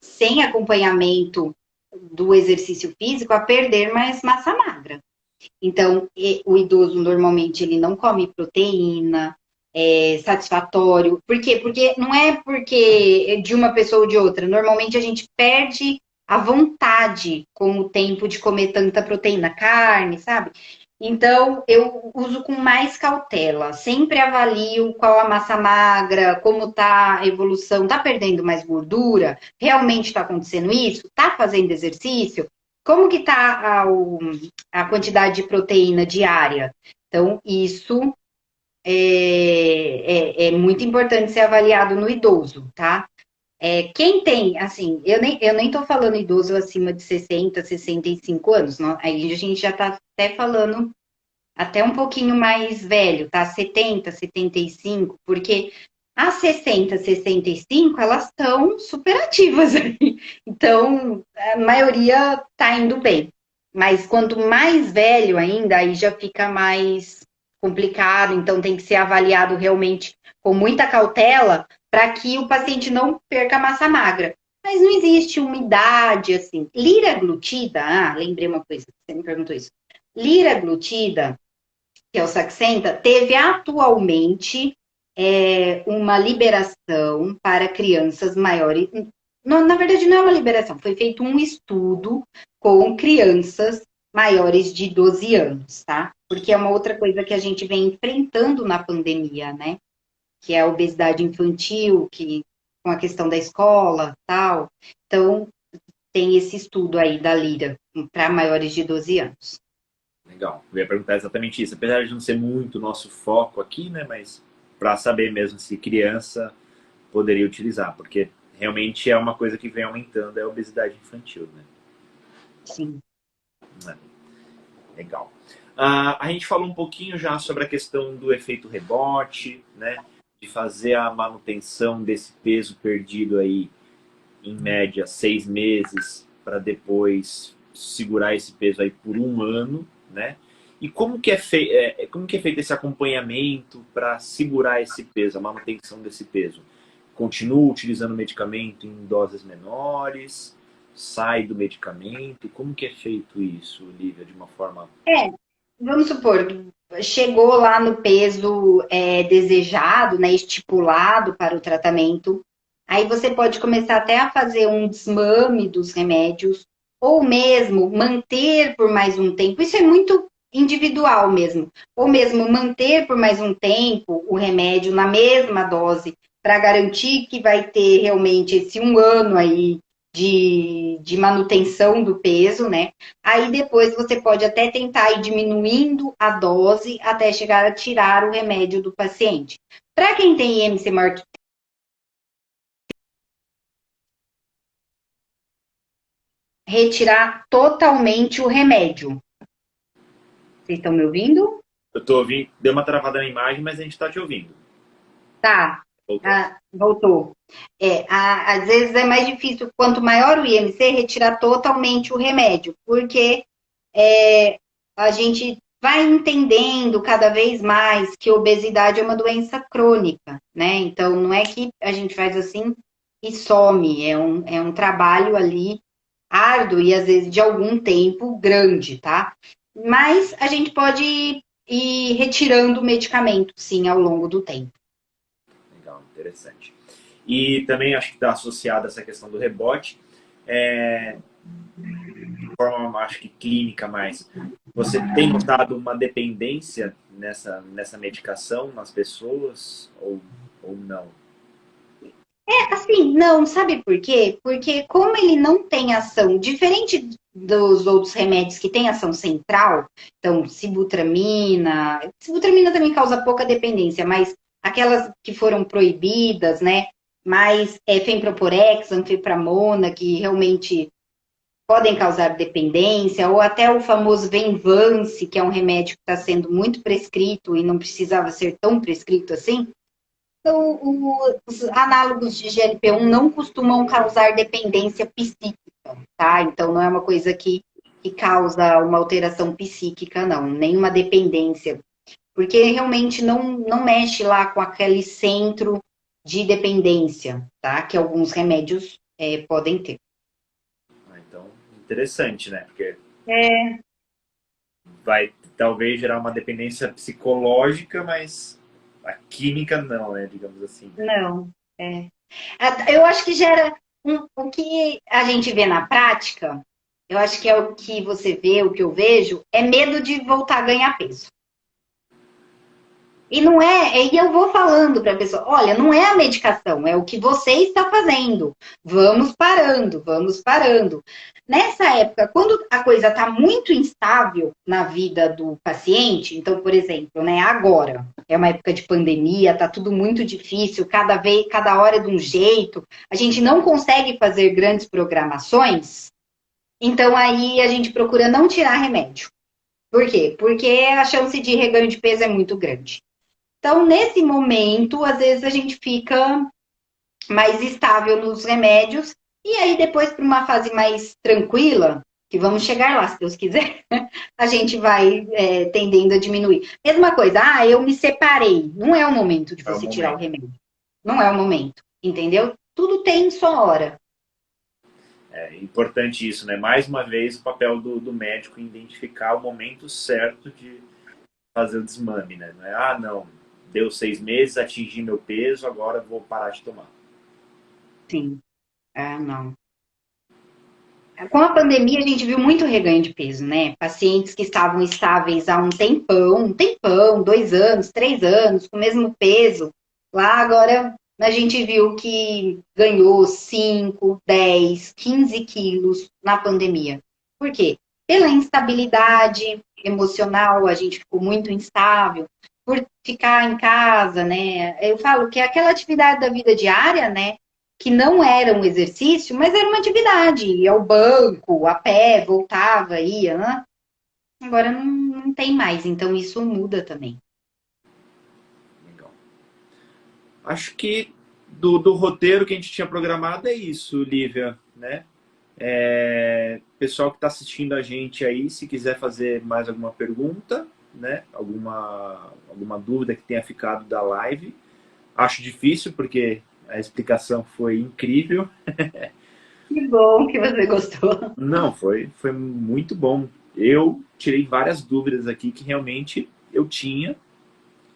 sem acompanhamento do exercício físico, a perder mais massa magra. Então, o idoso normalmente ele não come proteína, satisfatório. Por quê? Porque não é porque de uma pessoa ou de outra. Normalmente a gente perde a vontade com o tempo de comer tanta proteína, carne, sabe? Então, eu uso com mais cautela. Sempre avalio qual a massa magra, como tá a evolução, tá perdendo mais gordura? Realmente está acontecendo isso? Tá fazendo exercício? Como que tá a quantidade de proteína diária? Então, isso é muito importante ser avaliado no idoso, tá? Quem tem, assim, eu nem tô falando idoso acima de 60, 65 anos, não, aí a gente já tá até falando até um pouquinho mais velho, tá? 70, 75, porque as 60, 65, elas estão superativas aí. Então, a maioria tá indo bem. Mas quanto mais velho ainda, aí já fica mais complicado, então tem que ser avaliado realmente com muita cautela para que o paciente não perca massa magra. Mas não existe uma idade assim. Liraglutida, lembrei uma coisa, você me perguntou isso. Liraglutida, que é o Saxenta, teve atualmente uma liberação para crianças maiores. Não, na verdade, não é uma liberação, foi feito um estudo com crianças maiores de 12 anos, tá? Porque é uma outra coisa que a gente vem enfrentando na pandemia, né? Que é a obesidade infantil, que com a questão da escola, tal. Então, tem esse estudo aí da Lira para maiores de 12 anos. Legal. Eu ia perguntar exatamente isso. Apesar de não ser muito nosso foco aqui, né? Mas para saber mesmo se criança poderia utilizar, porque realmente é uma coisa que vem aumentando, é a obesidade infantil, né? Sim. Legal. A gente falou um pouquinho já sobre a questão do efeito rebote, né? De fazer a manutenção desse peso perdido aí, em média, 6 meses, para depois segurar esse peso aí por um ano, né? E como que é feito esse acompanhamento para segurar esse peso, a manutenção desse peso? Continua utilizando medicamento em doses menores? Sai do medicamento? Como que é feito isso, Lívia, de uma forma... Vamos supor, chegou lá no peso desejado, né, estipulado para o tratamento, aí você pode começar até a fazer um desmame dos remédios, ou mesmo manter por mais um tempo, isso é muito individual mesmo, ou mesmo manter por mais um tempo o remédio na mesma dose, para garantir que vai ter realmente esse um ano aí de manutenção do peso, né? Aí depois você pode até tentar ir diminuindo a dose até chegar a tirar o remédio do paciente. Para quem tem IMC maior que retirar totalmente o remédio. Vocês estão me ouvindo? Eu tô ouvindo, deu uma travada na imagem, mas a gente está te ouvindo. Tá. Voltou. Voltou. Às vezes é mais difícil, quanto maior o IMC, retirar totalmente o remédio, porque a gente vai entendendo cada vez mais que obesidade é uma doença crônica, né? Então, não é que a gente faz assim e some, é um trabalho ali árduo e às vezes de algum tempo grande, tá? mas a gente pode ir retirando o medicamento, sim, ao longo do tempo. Legal, interessante. E também acho que está associada essa questão do rebote, de forma, acho que clínica mais. Você tem notado uma dependência nessa medicação nas pessoas ou não? Assim, não, sabe por quê? Porque como ele não tem ação, diferente dos outros remédios que têm ação central, então sibutramina também causa pouca dependência, mas aquelas que foram proibidas, né? Mas fenproporex, anfipramona, que realmente podem causar dependência, ou até o famoso Venvance, que é um remédio que está sendo muito prescrito e não precisava ser tão prescrito assim. Então, os análogos de GLP-1 não costumam causar dependência psíquica, tá? Então, não é uma coisa que causa uma alteração psíquica, não, nenhuma dependência, porque realmente não mexe lá com aquele centro de dependência, tá? Que alguns remédios podem ter. Então, interessante, né? Porque É, vai talvez gerar uma dependência psicológica, mas a química não, né? Digamos assim. não, é. Eu acho que gera o que a gente vê na prática, eu acho que é o que você vê, o que eu vejo, é medo de voltar a ganhar peso. E não é, e eu vou falando para a pessoa, olha, não é a medicação, é o que você está fazendo. Vamos parando, vamos parando. Nessa época, quando a coisa está muito instável na vida do paciente, então, por exemplo, né, agora é uma época de pandemia, está tudo muito difícil, cada hora é de um jeito, a gente não consegue fazer grandes programações, então aí a gente procura não tirar remédio. Por quê? Porque a chance de reganho de peso é muito grande. Então, nesse momento, às vezes a gente fica mais estável nos remédios, e aí depois, para uma fase mais tranquila, que vamos chegar lá, se Deus quiser, a gente vai tendendo a diminuir. Mesma coisa, eu me separei. Não é o momento de É o você tirar o momento. remédio. Não é o momento, entendeu? Tudo tem sua hora. É importante isso, né? Mais uma vez, o papel do médico em identificar o momento certo de fazer o desmame, né? Não é, não, deu 6 meses, atingi meu peso, agora vou parar de tomar. Sim. Não. Com a pandemia, a gente viu muito reganho de peso, né? Pacientes que estavam estáveis há um tempão, 2 anos, 3 anos, com o mesmo peso. Lá agora a gente viu que ganhou 5, 10, 15 quilos na pandemia. Por quê? Pela instabilidade emocional, a gente ficou muito instável, por ficar em casa, né? Eu falo que é aquela atividade da vida diária, né? Que não era um exercício, mas era uma atividade. Ia ao banco, a pé, voltava, ia, né? Agora não tem mais, então isso muda também. Legal. Acho que do roteiro que a gente tinha programado é isso, Lívia, né? Pessoal que está assistindo a gente aí, se quiser fazer mais alguma pergunta, né? Alguma dúvida que tenha ficado da live. Acho difícil, porque a explicação foi incrível. Que bom que você gostou. Não, foi muito bom. Eu tirei várias dúvidas aqui que realmente eu tinha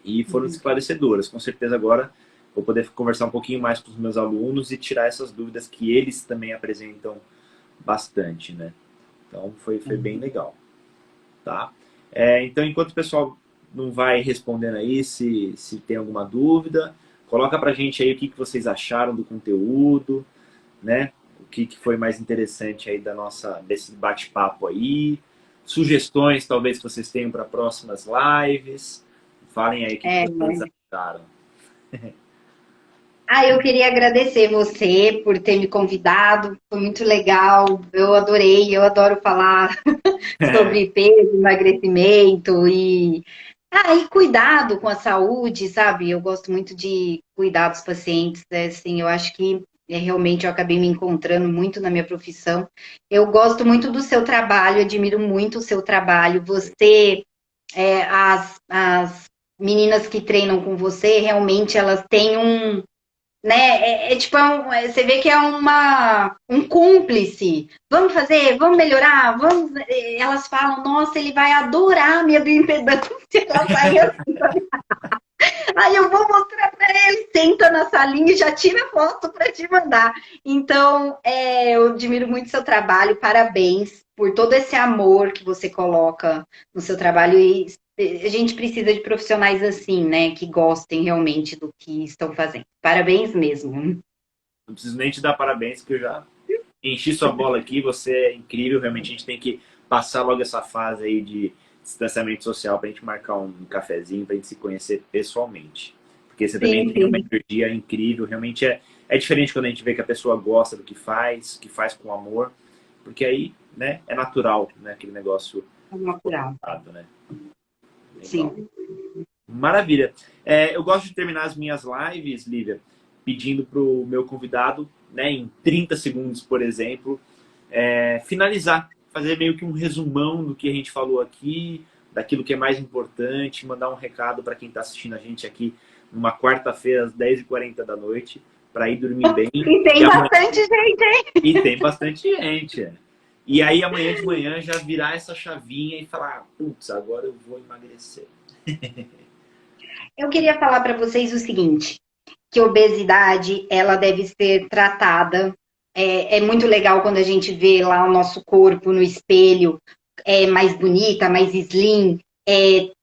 e foram esclarecedoras. Com certeza agora vou poder conversar um pouquinho mais com os meus alunos e tirar essas dúvidas que eles também apresentam bastante, né? Então foi bem legal, tá? Então, enquanto o pessoal não vai respondendo aí, se tem alguma dúvida, coloca pra gente aí o que vocês acharam do conteúdo, né? O que foi mais interessante aí desse bate-papo aí, sugestões talvez que vocês tenham para próximas lives. Falem aí o que vocês acharam. Eu queria agradecer você por ter me convidado, foi muito legal, eu adorei, eu adoro falar sobre peso, emagrecimento e cuidado com a saúde, sabe? Eu gosto muito de cuidar dos pacientes, né? Assim, eu acho que realmente eu acabei me encontrando muito na minha profissão. Eu gosto muito do seu trabalho, admiro muito o seu trabalho. Você, as meninas que treinam com você, realmente elas têm né? Tipo, você vê que é um cúmplice. Vamos fazer, vamos melhorar, vamos. Elas falam, nossa, ele vai adorar a minha bioimpedância. Ela sai assim. Aí eu vou mostrar para ele, senta na salinha e já tira foto para te mandar. Então, eu admiro muito seu trabalho, parabéns por todo esse amor que você coloca no seu trabalho. E a gente precisa de profissionais assim, né, que gostem realmente do que estão fazendo. Parabéns mesmo. Não preciso nem te dar parabéns, que eu já enchi sua bola aqui, você é incrível, realmente a gente tem que passar logo essa fase aí de distanciamento social pra gente marcar um cafezinho, pra gente se conhecer pessoalmente. Porque você também Sim, tem uma sim. energia incrível, realmente é diferente quando a gente vê que a pessoa gosta do que faz com amor, porque aí, né, é natural, né, aquele negócio É natural. dado, né? Legal. Sim. Maravilha. Eu gosto de terminar as minhas lives, Lívia, pedindo para o meu convidado, né, em 30 segundos, por exemplo, finalizar, fazer meio que um resumão do que a gente falou aqui, daquilo que é mais importante, mandar um recado para quem está assistindo a gente aqui numa quarta-feira, às 10h40 da noite, para ir dormir bem. E tem E, amanhã... bastante gente, hein? e tem bastante gente. E aí amanhã de manhã já virar essa chavinha e falar, putz, agora eu vou emagrecer. Eu queria falar para vocês o seguinte, que a obesidade, ela deve ser tratada. É muito legal quando a gente vê lá o nosso corpo no espelho, mais bonita, mais slim,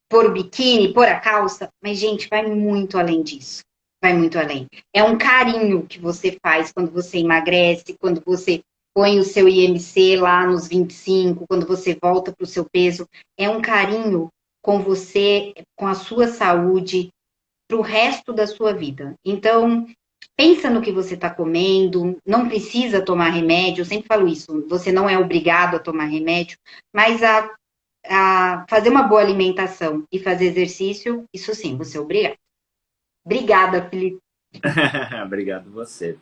pôr o biquíni, pôr a calça. Mas, gente, vai muito além disso. Vai muito além. É um carinho que você faz quando você emagrece, quando você põe o seu IMC lá nos 25, quando você volta para o seu peso. É um carinho com você, com a sua saúde, para o resto da sua vida. Então, pensa no que você está comendo, não precisa tomar remédio, eu sempre falo isso, você não é obrigado a tomar remédio, mas a fazer uma boa alimentação e fazer exercício, isso sim, você é obrigado. Obrigada, Felipe. Obrigado você.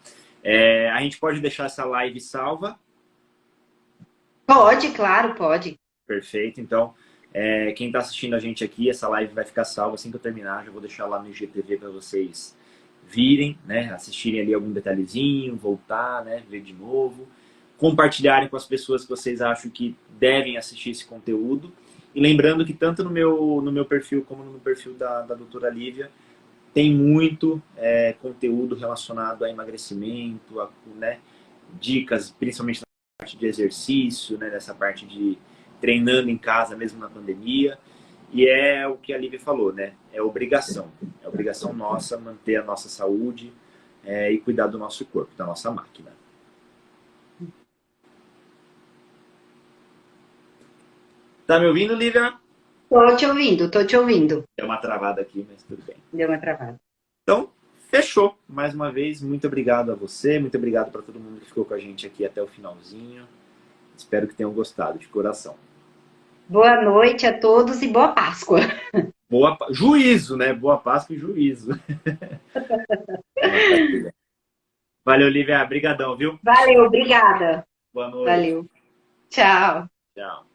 A gente pode deixar essa live salva. Pode, claro, pode. Perfeito. Então, quem está assistindo a gente aqui, essa live vai ficar salva assim que eu terminar. Já vou deixar lá no IGTV para vocês virem, né? Assistirem ali algum detalhezinho, voltar, né? Ver de novo. Compartilharem com as pessoas que vocês acham que devem assistir esse conteúdo. E lembrando que tanto no meu perfil como no perfil da doutora Lívia, tem muito conteúdo relacionado a emagrecimento, né, dicas, principalmente na parte de exercício, né, nessa parte de treinando em casa, mesmo na pandemia. E é o que a Lívia falou, né? É obrigação. É obrigação nossa manter a nossa saúde e cuidar do nosso corpo, da nossa máquina. Tá me ouvindo, Lívia? Tô te ouvindo, tô te ouvindo. Deu uma travada aqui, mas tudo bem. Deu uma travada. Então, fechou. Mais uma vez, muito obrigado a você, muito obrigado para todo mundo que ficou com a gente aqui até o finalzinho. Espero que tenham gostado, de coração. Boa noite a todos e boa Páscoa. Juízo, né? Boa Páscoa e juízo. Valeu, Lívia. Brigadão, viu? Valeu, obrigada. Boa noite. Valeu. Tchau. Tchau.